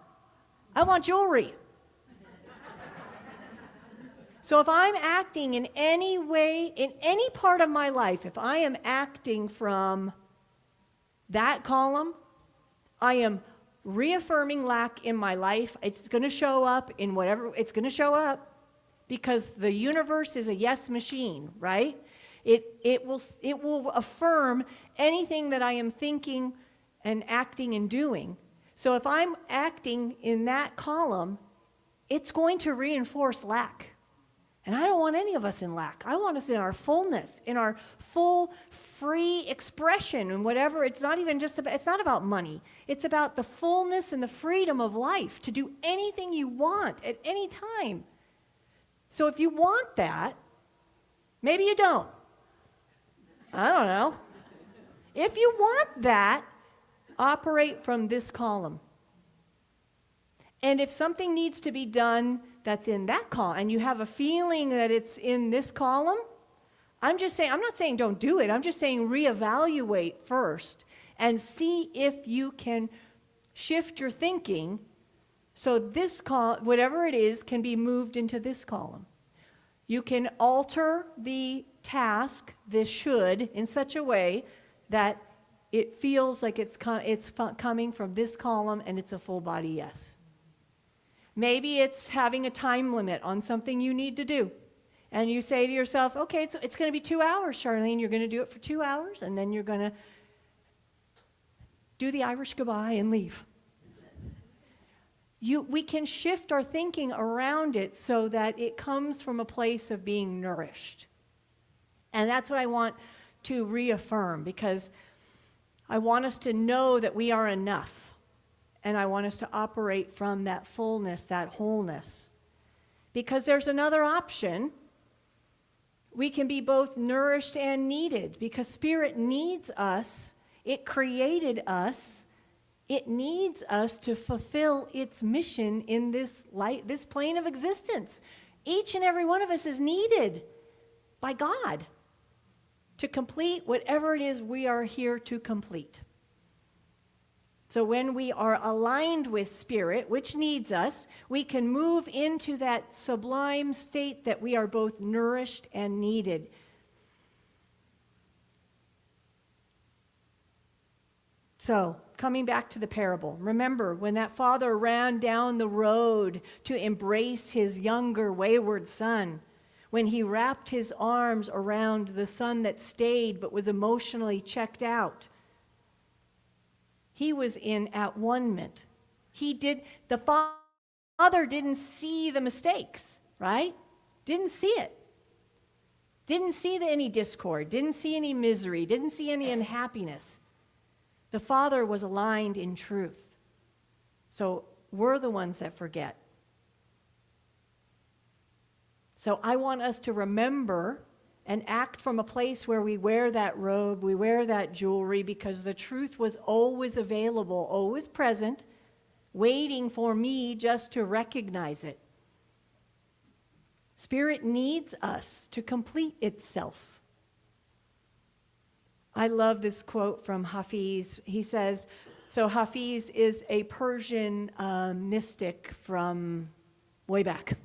I want jewelry. So if I'm acting in any way, in any part of my life, if I am acting from that column, I am reaffirming lack in my life. It's going to show up in whatever, it's going to show up because the universe is a yes machine, right? It will affirm anything that I am thinking and acting and doing. So if I'm acting in that column, it's going to reinforce lack. And I don't want any of us in lack. I want us in our fullness, in our full, free expression and whatever. It's not even just about, it's not about money. It's about the fullness and the freedom of life to do anything you want at any time. So if you want that, maybe you don't. I don't know. If you want that, operate from this column. And if something needs to be done that's in that column, and you have a feeling that it's in this column, I'm not saying don't do it. I'm just saying reevaluate first and see if you can shift your thinking so this whatever it is can be moved into this column. You can alter the task, this should, in such a way that it feels like it's coming from this column and it's a full body yes. Maybe it's having a time limit on something you need to do. And you say to yourself, okay, it's going to be 2 hours, Charlene. You're going to do it for 2 hours, and then you're going to do the Irish goodbye and leave. We can shift our thinking around it so that it comes from a place of being nourished. And that's what I want to reaffirm, because I want us to know that we are enough. And I want us to operate from that fullness, that wholeness. Because there's another option. We can be both nourished and needed, because Spirit needs us. It created us. It needs us to fulfill its mission in this plane of existence. Each and every one of us is needed by God to complete whatever it is we are here to complete. So when we are aligned with Spirit, which needs us, we can move into that sublime state that we are both nourished and needed. So, coming back to the parable, remember when that father ran down the road to embrace his younger wayward son, when he wrapped his arms around the son that stayed but was emotionally checked out, he was in at-one-ment. The father didn't see the mistakes, right? Didn't see it. Didn't see any discord, didn't see any misery, didn't see any unhappiness. The Father was aligned in truth. So we're the ones that forget. So I want us to remember and act from a place where we wear that robe, we wear that jewelry, because the truth was always available, always present, waiting for me just to recognize it. Spirit needs us to complete itself. I love this quote from Hafiz. He says, so Hafiz is a Persian mystic from way back.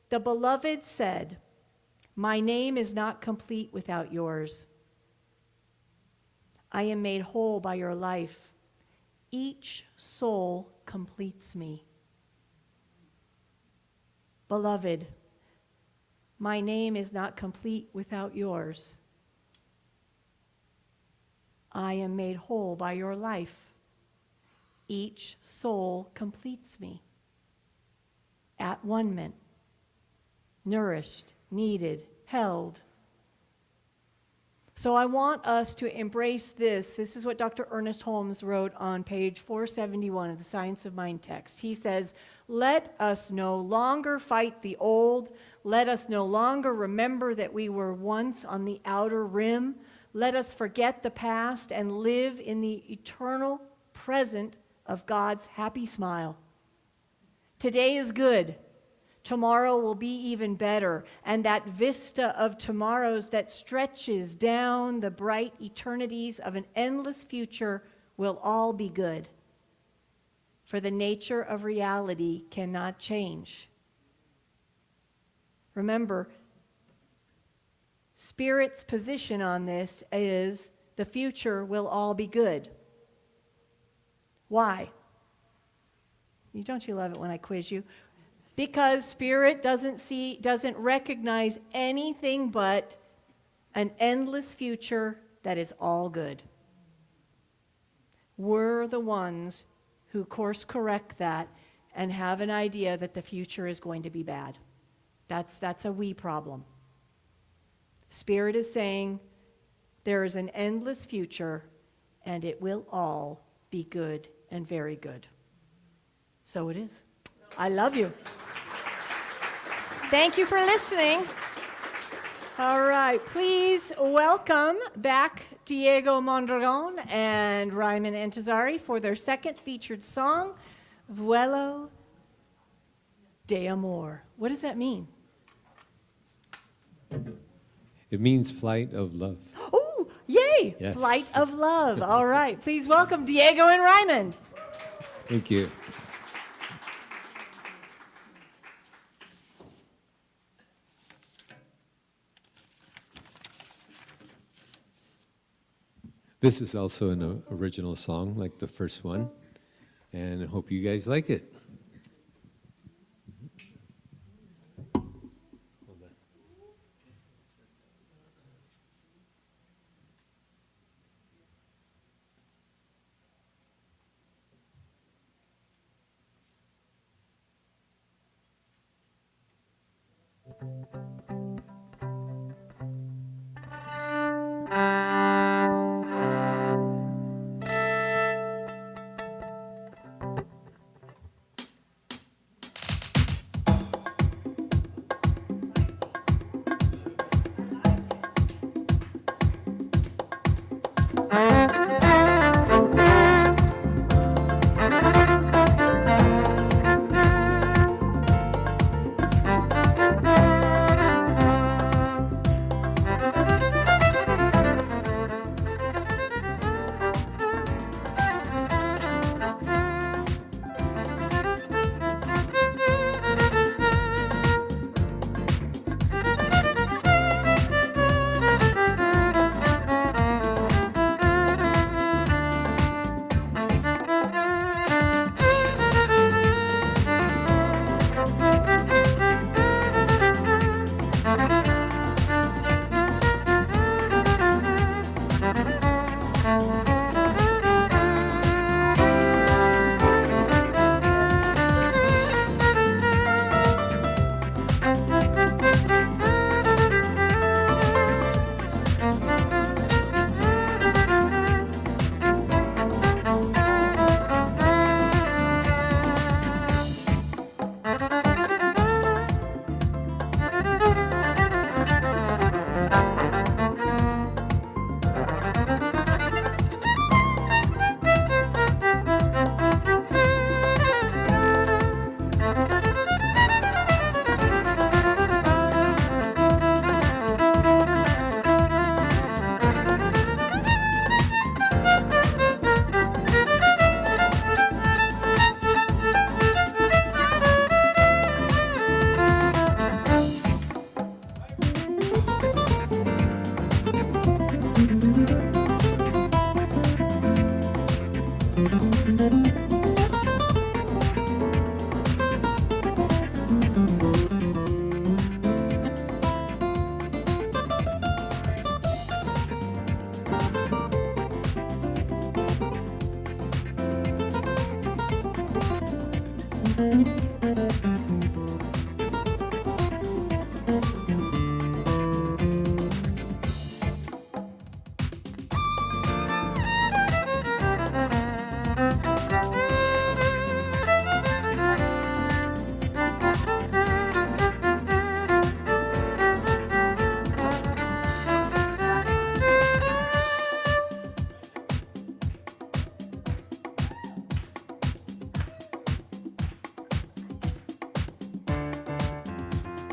The beloved said, "My name is not complete without yours. I am made whole by your life. Each soul completes me. Beloved, my name is not complete without yours. I am made whole by your life. Each soul completes me. At-one-ment, nourished, needed, held." So I want us to embrace this. This is what Dr. Ernest Holmes wrote on page 471 of the Science of Mind text. He says, "Let us no longer fight the old. Let us no longer remember that we were once on the outer rim. Let us forget the past and live in the eternal present of God's happy smile. Today is good. Tomorrow will be even better. And that vista of tomorrows that stretches down the bright eternities of an endless future will all be good. For the nature of reality cannot change." Remember, Spirit's position on this is the future will all be good. Why? Don't you love it when I quiz you? Because Spirit doesn't recognize anything but an endless future that is all good. We're the ones who course correct that and have an idea that the future is going to be bad. That's a we problem. Spirit is saying there is an endless future and it will all be good and very good. So it is. I love you. Thank you for listening. All right, please welcome back Diego Mondragon and Ryman Antizari for their second featured song, Vuelo de Amor. What does that mean? It means flight of love. Oh, yay! Yes. Flight of love. All right, please welcome Diego and Ryman. Thank you. This is also an original song, like the first one, and I hope you guys like it.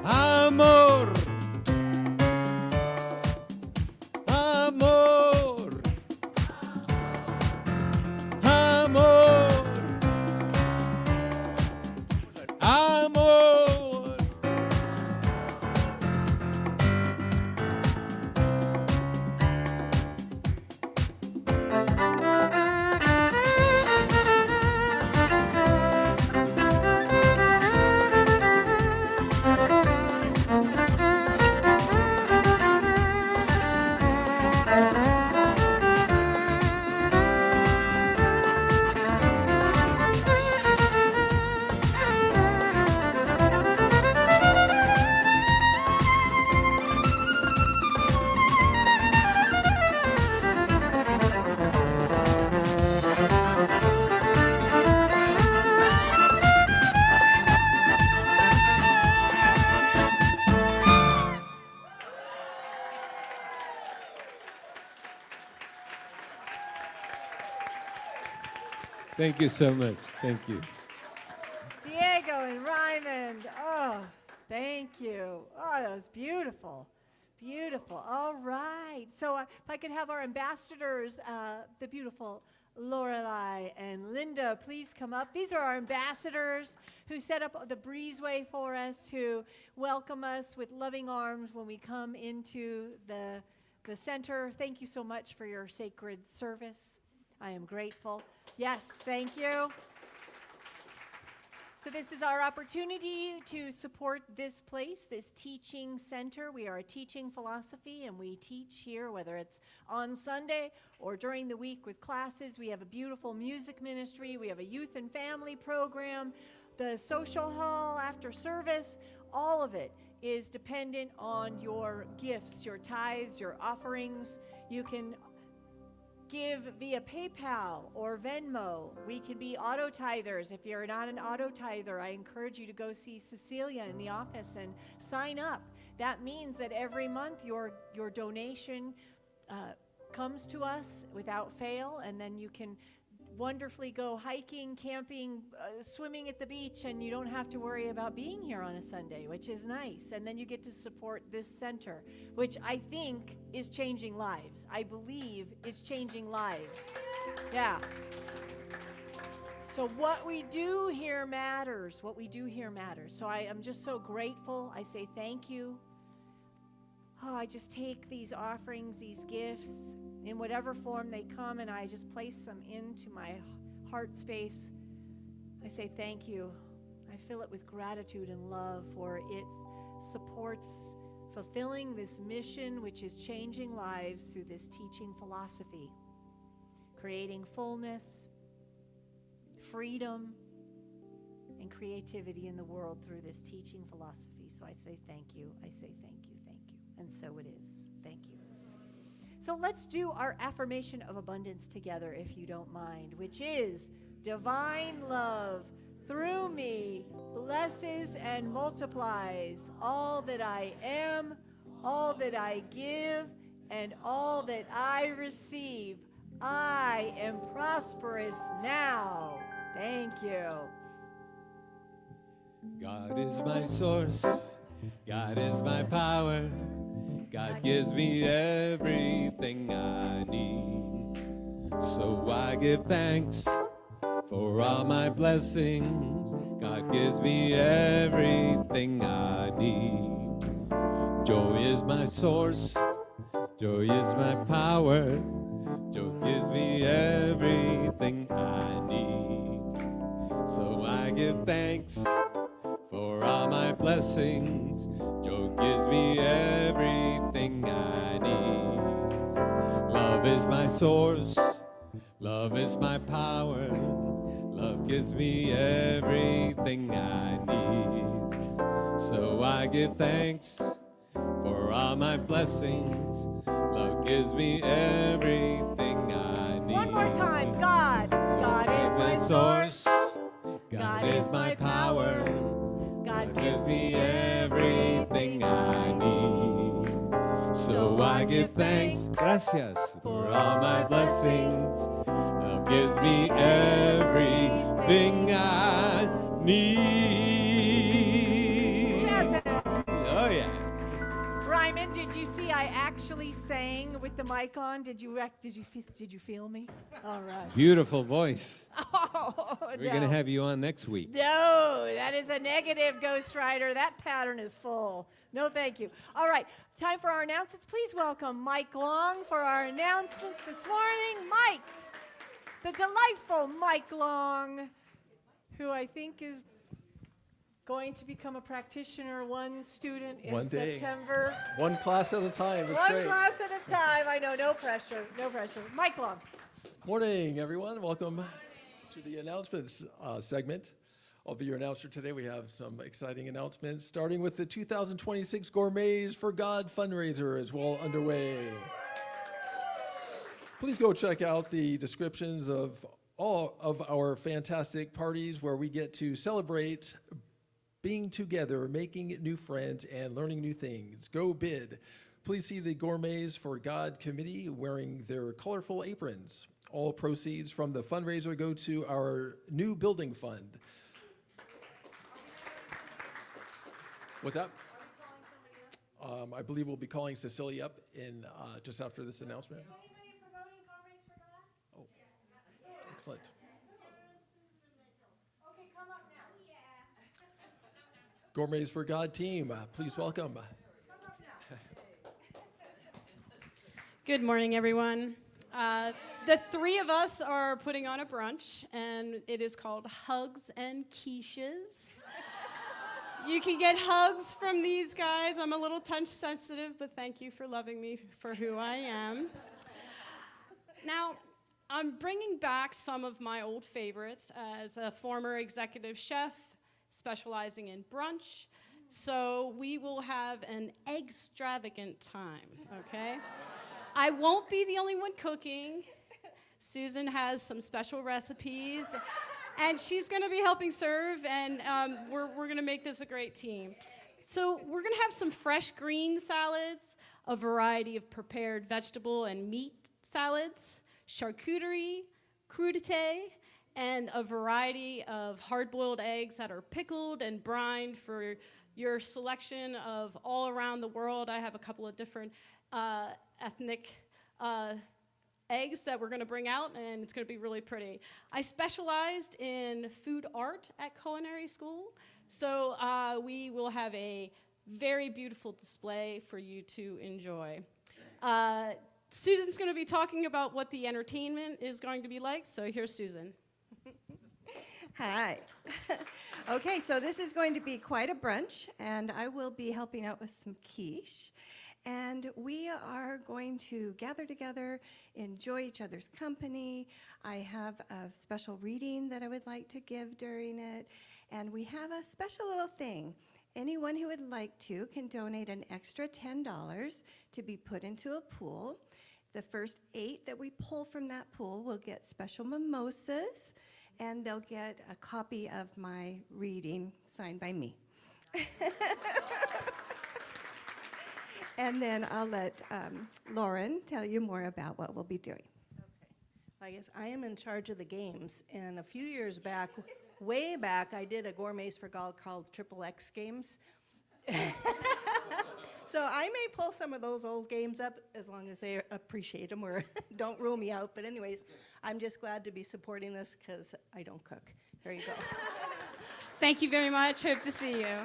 Amor, amor, amor, amor. Thank you so much. Thank you. Diego and Raymond, oh, thank you. Oh, that was beautiful. Beautiful. All right. So if I could have our ambassadors, the beautiful Lorelei and Linda, please come up. These are our ambassadors who set up the breezeway for us, who welcome us with loving arms when we come into the center. Thank you so much for your sacred service. I am grateful. Yes, thank you. So this is our opportunity to support this place, this teaching center. We are a teaching philosophy, and we teach here, whether it's on Sunday or during the week with classes. We have a beautiful music ministry. We have a youth and family program, the social hall after service. All of it is dependent on your gifts, your tithes, your offerings. You can give via PayPal or Venmo. We can be auto tithers. If you're not an auto tither, I encourage you to go see Cecilia in the office and sign up. That means that every month your donation comes to us without fail, and then you can wonderfully go hiking, camping, swimming at the beach, and you don't have to worry about being here on a Sunday, which is nice. And then you get to support this center, which I think is changing lives. I believe is changing lives. Yeah. So what we do here matters. What we do here matters. So I am just so grateful. I say thank you. Oh, I just take these offerings, these gifts, in whatever form they come, and I just place them into my heart space. I say thank you. I fill it with gratitude and love, for it supports fulfilling this mission, which is changing lives through this teaching philosophy, creating fullness, freedom, and creativity in the world through this teaching philosophy. So I say thank you. I say thank you, thank you. And so it is. Thank you. So let's do our affirmation of abundance together, if you don't mind, which is divine love through me blesses and multiplies all that I am, all that I give, and all that I receive. I am prosperous now. Thank you. God is my source. God is my power. God gives me everything I need. So I give thanks for all my blessings. God gives me everything I need. Joy is my source. Joy is my power. Joy gives me everything I need. So I give thanks for all my blessings. Joy gives me everything I need. Love is my source. Love is my power. Love gives me everything I need. So I give thanks for all my blessings. Love gives me everything I need. One more time. God. So God is my source. God is my power. God Gives me everything I need. So I give thanks, gracias, for all my blessings. Love gives me everything I need. Oh yeah. Ryman, did you see I actually sang with the mic on? Did you feel me? All right. Beautiful voice. Oh, We're going to have you on next week. No, that is a negative, Ghost Rider. That pattern is full. No, thank you. All right, time for our announcements. Please welcome Mike Long for our announcements this morning. Mike, the delightful Mike Long, who I think is going to become a practitioner, one student in One day. September. One class at a time. That's One great. class at a time. I know, no pressure, no pressure. Mike Long. Morning, everyone. Welcome to the announcements segment. I'll be your announcer today. We have some exciting announcements, starting with the 2026 Gourmets for God fundraiser is well underway. Please go check out the descriptions of all of our fantastic parties where we get to celebrate being together, making new friends, and learning new things. Go bid. Please see the Gourmets for God committee wearing their colorful aprons. All proceeds from the fundraiser go to our new building fund. What's that? I believe we'll be calling Cecilia up in just after this announcement. Is anybody promoting Gourmets for God? Oh, excellent. Okay, come up now. Gourmets for God team, please welcome. Good morning, everyone. The three of us are putting on a brunch, and it is called Hugs and Quiches. You can get hugs from these guys. I'm a little touch sensitive, but thank you for loving me for who I am. Now, I'm bringing back some of my old favorites as a former executive chef specializing in brunch. So we will have an extravagant time, okay? I won't be the only one cooking. Susan has some special recipes, and she's gonna be helping serve, and we're gonna make this a great team. So we're gonna have some fresh green salads, a variety of prepared vegetable and meat salads, charcuterie, crudité, and a variety of hard-boiled eggs that are pickled and brined for your selection of all around the world. I have a couple of different ethnic eggs that we're going to bring out, and it's going to be really pretty. I specialized in food art at culinary school, so we will have a very beautiful display for you to enjoy. Susan's going to be talking about what the entertainment is going to be like, so here's Susan. Hi. Okay, so this is going to be quite a brunch, and I will be helping out with some quiche. And we are going to gather together, enjoy each other's company. I have a special reading that I would like to give during it. And we have a special little thing. Anyone who would like to can donate an extra $10 to be put into a pool. The first 8 that we pull from that pool will get special mimosas, and they'll get a copy of my reading signed by me. And then I'll let Lauren tell you more about what we'll be doing. I guess I am in charge of the games, and a few years back, way back, I did a Gourmets for God called Triple X Games. So I may pull some of those old games up as long as they appreciate them or don't rule me out. But anyways, I'm just glad to be supporting this because I don't cook. There you go. Thank you very much. Hope to see you.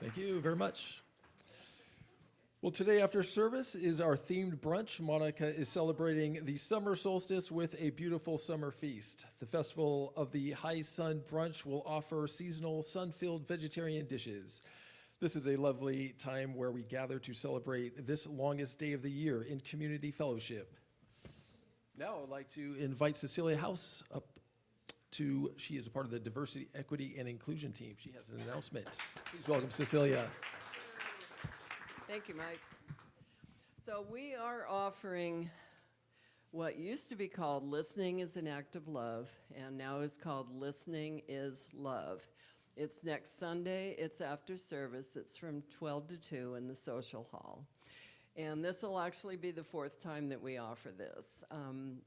Thank you very much. Well, today after service is our themed brunch. Monica is celebrating the summer solstice with a beautiful summer feast. The Festival of the High Sun Brunch will offer seasonal sun-filled vegetarian dishes. This is a lovely time where we gather to celebrate this longest day of the year in community fellowship. Now I'd like to invite Cecilia House up she is a part of the Diversity, Equity, and Inclusion team. She has an announcement. Please welcome Cecilia. Thank you, Mike. So we are offering what used to be called Listening is an Act of Love, and now is called Listening is Love. It's next Sunday. It's after service. It's from 12 to 2 in the social hall. And this will actually be the 4th time that we offer this.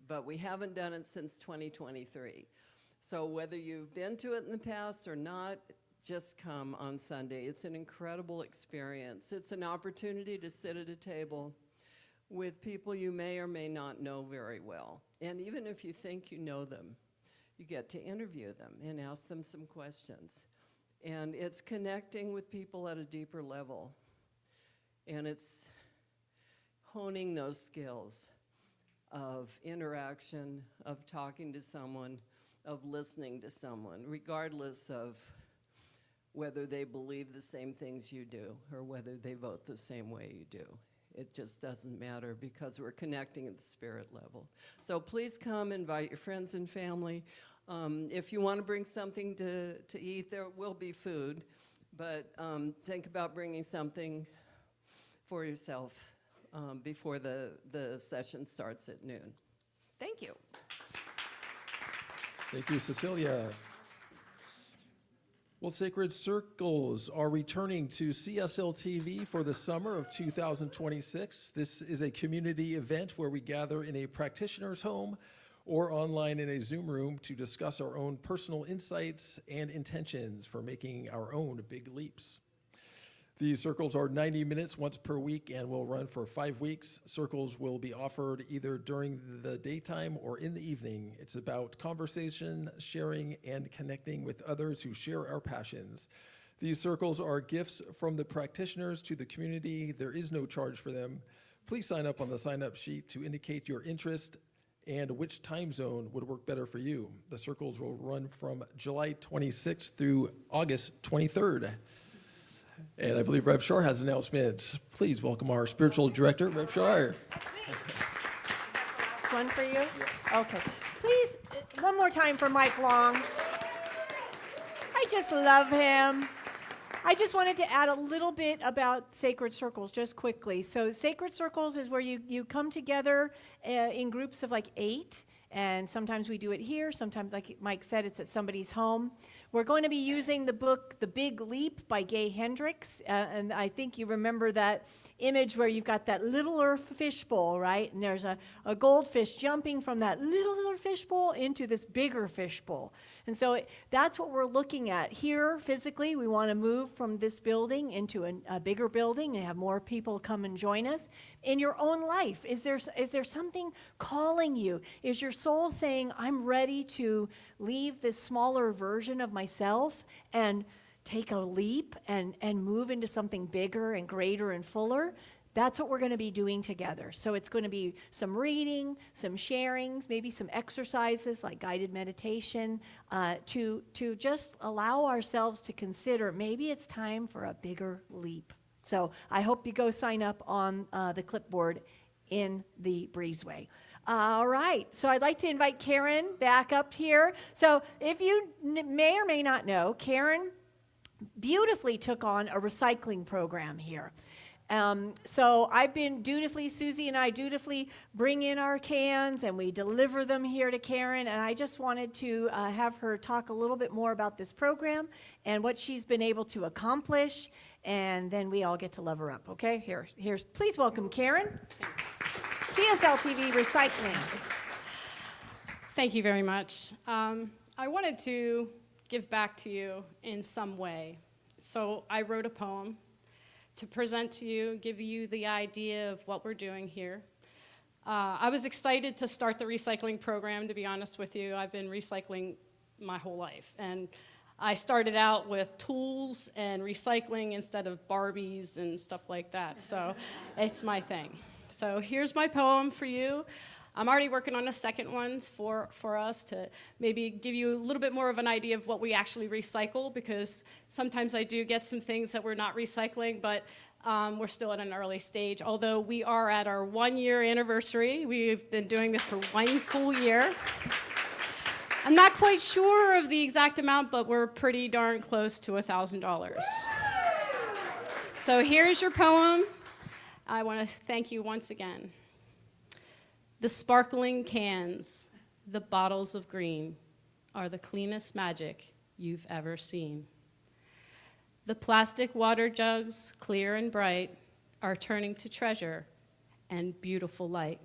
But we haven't done it since 2023. So whether you've been to it in the past or not, just come on Sunday. It's an incredible experience. It's an opportunity to sit at a table with people you may or may not know very well. And even if you think you know them, you get to interview them and ask them some questions. And it's connecting with people at a deeper level. And it's honing those skills of interaction, of talking to someone, of listening to someone, regardless of whether they believe the same things you do or whether they vote the same way you do. It just doesn't matter because we're connecting at the spirit level. So please come, invite your friends and family. If you want to bring something to eat, there will be food, but think about bringing something for yourself before the session starts at noon. Thank you. Thank you, Cecilia. Well, Sacred Circles are returning to CSL TV for the summer of 2026. This is a community event where we gather in a practitioner's home or online in a Zoom room to discuss our own personal insights and intentions for making our own big leaps. These circles are 90 minutes once per week and will run for 5 weeks. Circles will be offered either during the daytime or in the evening. It's about conversation, sharing, and connecting with others who share our passions. These circles are gifts from the practitioners to the community. There is no charge for them. Please sign up on the sign-up sheet to indicate your interest and which time zone would work better for you. The circles will run from July 26th through August 23rd. And I believe Rev Shar has announcements. Please welcome our spiritual director, Rev Shar. One for you? Okay. Please, one more time for Mike Long. I just love him. I just wanted to add a little bit about Sacred Circles, just quickly. So Sacred Circles is where you come together in groups of like 8, and sometimes we do it here, sometimes, like Mike said, it's at somebody's home. We're going to be using the book, The Big Leap by Gay Hendricks, and I think you remember that image where you've got that littler fishbowl, right? And there's a goldfish jumping from that littler fishbowl into this bigger fishbowl. And so that's what we're looking at here physically. We want to move from this building into a bigger building and have more people come and join us. In your own life, is there something calling you? Is your soul saying, I'm ready to leave this smaller version of myself and take a leap and move into something bigger and greater and fuller? That's what we're going to be doing together. So it's going to be some reading, some sharings, maybe some exercises like guided meditation, to just allow ourselves to consider maybe it's time for a bigger leap. So I hope you go sign up on the clipboard in the breezeway. All right, so I'd like to invite Karen back up here. So if you may or may not know, Karen beautifully took on a recycling program here. So I've been Susie and I dutifully bring in our cans and we deliver them here to Karen, and I just wanted to have her talk a little bit more about this program and what she's been able to accomplish, and then we all get to love her up, okay? Here's please welcome Karen. Thanks. CSL TV Recycling. Thank you very much. I wanted to give back to you in some way. So I wrote a poem to present to you, give you the idea of what we're doing here. I was excited to start the recycling program, to be honest with you. I've been recycling my whole life. And I started out with tools and recycling instead of Barbies and stuff like that. So it's my thing. So here's my poem for you. I'm already working on a second one for us to maybe give you a little bit more of an idea of what we actually recycle, because sometimes I do get some things that we're not recycling, but We're still at an early stage, although we are at our 1-year anniversary. We've been doing this for 1 full year. I'm not quite sure of the exact amount, but we're pretty darn close to $1,000. So here's your poem. I want to thank you once again. The sparkling cans, the bottles of green, are the cleanest magic you've ever seen. The plastic water jugs, clear and bright, are turning to treasure and beautiful light.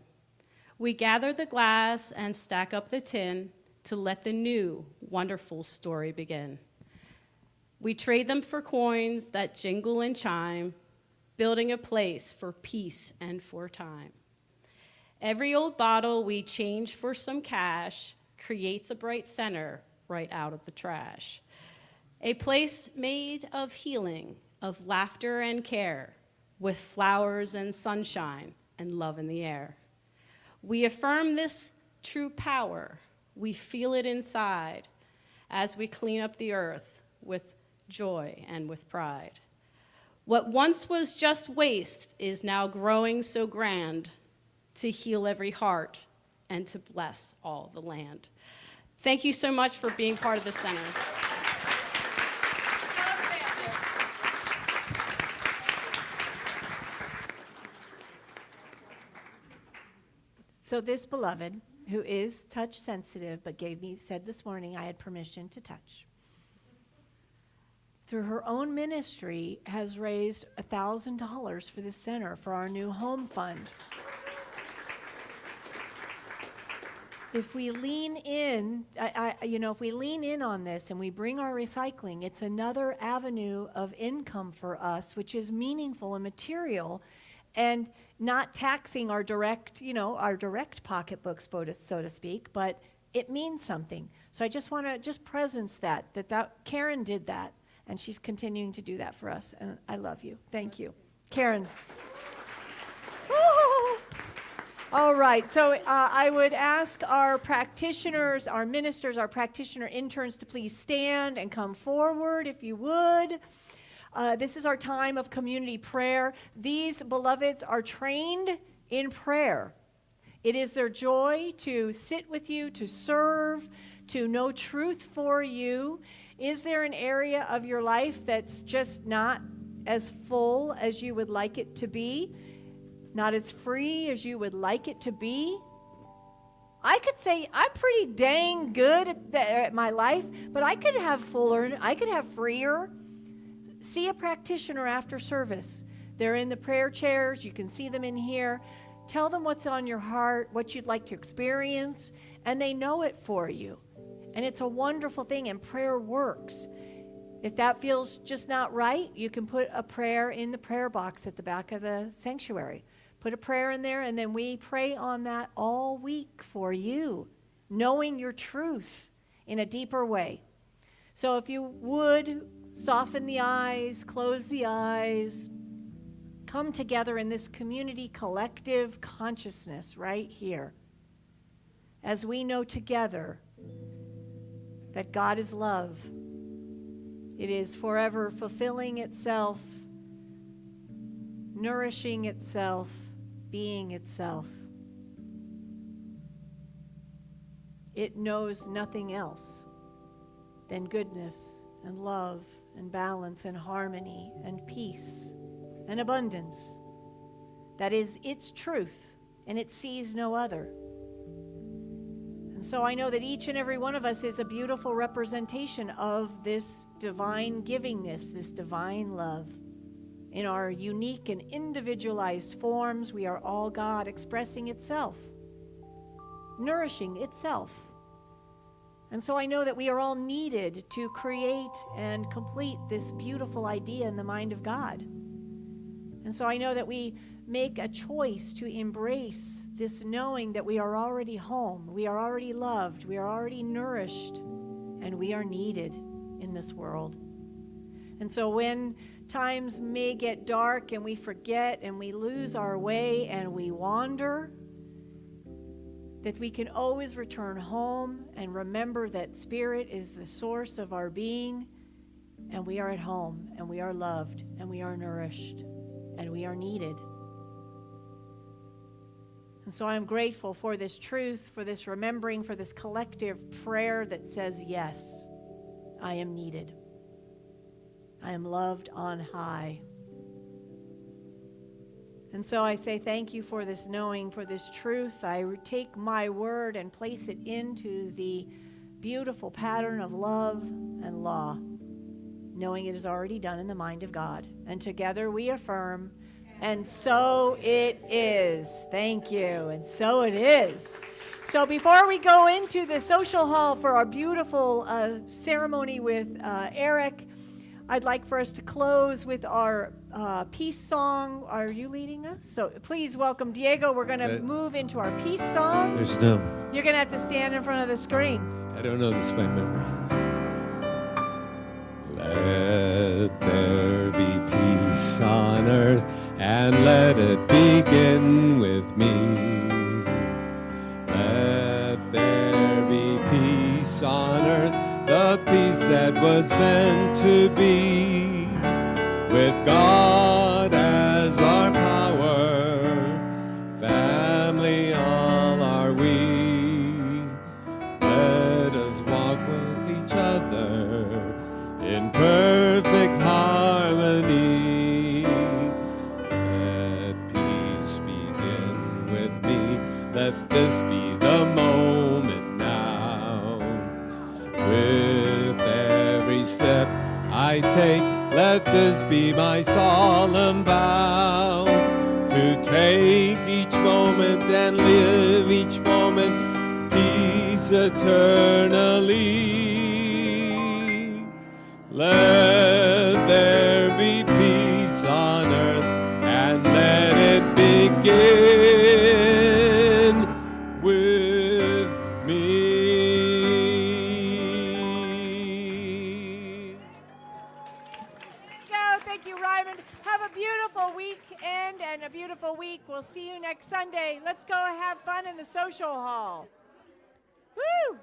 We gather the glass and stack up the tin to let the new, wonderful story begin. We trade them for coins that jingle and chime, building a place for peace and for time. Every old bottle we change for some cash creates a bright center right out of the trash. A place made of healing, of laughter and care, with flowers and sunshine and love in the air. We affirm this true power. We feel it inside as we clean up the earth with joy and with pride. What once was just waste is now growing so grand to heal every heart and to bless all the land. Thank you so much for being part of the center. So this beloved, who is touch sensitive, but said this morning I had permission to touch, through her own ministry has raised $1,000 for this center for our new home fund. If we lean in, if we lean in on this and we bring our recycling, it's another avenue of income for us, which is meaningful and material, and not taxing our direct pocketbooks, so to speak, but it means something. So I just want to presence that Karen did that, and she's continuing to do that for us, and I love you. Thank you. Karen. All right, so I would ask our practitioners, our ministers, our practitioner interns to please stand and come forward if you would. This is our time of community prayer. These beloveds are trained in prayer. It is their joy to sit with you, to serve, to know truth for you. Is there an area of your life that's just not as full as you would like it to be? Not as free as you would like it to be? I could say I'm pretty dang good at my life, but I could have fuller, I could have freer. See a practitioner after service. They're in the prayer chairs. You can see them in here. Tell them what's on your heart, what you'd like to experience, and they know it for you. And it's a wonderful thing, and prayer works. If that feels just not right, you can put a prayer in the prayer box at the back of the sanctuary. Put a prayer in there, and then we pray on that all week for you, knowing your truth in a deeper way. So if you would, soften the eyes, close the eyes, come together in this community collective consciousness right here, as we know together that God is love. It is forever fulfilling itself, nourishing itself, being itself. It knows nothing else than goodness and love and balance and harmony and peace and abundance. That is its truth, and it sees no other. And so I know that each and every one of us is a beautiful representation of this divine givingness, this divine love. In our unique and individualized forms, we are all God expressing itself, nourishing itself. And so I know that we are all needed to create and complete this beautiful idea in the mind of God. And so I know that we make a choice to embrace this knowing that we are already home, we are already loved, we are already nourished, and we are needed in this world. And so when times may get dark and we forget and we lose our way and we wander, that we can always return home and remember that Spirit is the source of our being, and we are at home, and we are loved, and we are nourished, and we are needed. And so I'm grateful for this truth, for this remembering, for this collective prayer that says, yes, I am needed. I am loved on high. And so I say thank you for this knowing, for this truth. I take my word and place it into the beautiful pattern of love and law, knowing it is already done in the mind of God. And together we affirm, and so it is. Thank you. And so it is. So before we go into the social hall for our beautiful ceremony with Eric, I'd like for us to close with our peace song. Are you leading us? So please welcome Diego. We're going to move into our peace song. You're going to have to stand in front of the screen. I don't know this by memory. Let there be peace on earth, and let it begin with me. Let there be peace on earth, the peace that was meant to be, with God as our power, family all are we. Let us walk with each other in perfect harmony. Let peace begin with me, let this be the moment now. With every step I take, let this be my solemn vow, to take each moment and live each moment peace eternally. Let there be peace on earth, and let it begin with me. Thank you, Ryman. Have a beautiful weekend and a beautiful week. We'll see you next Sunday. Let's go have fun in the social hall. Woo!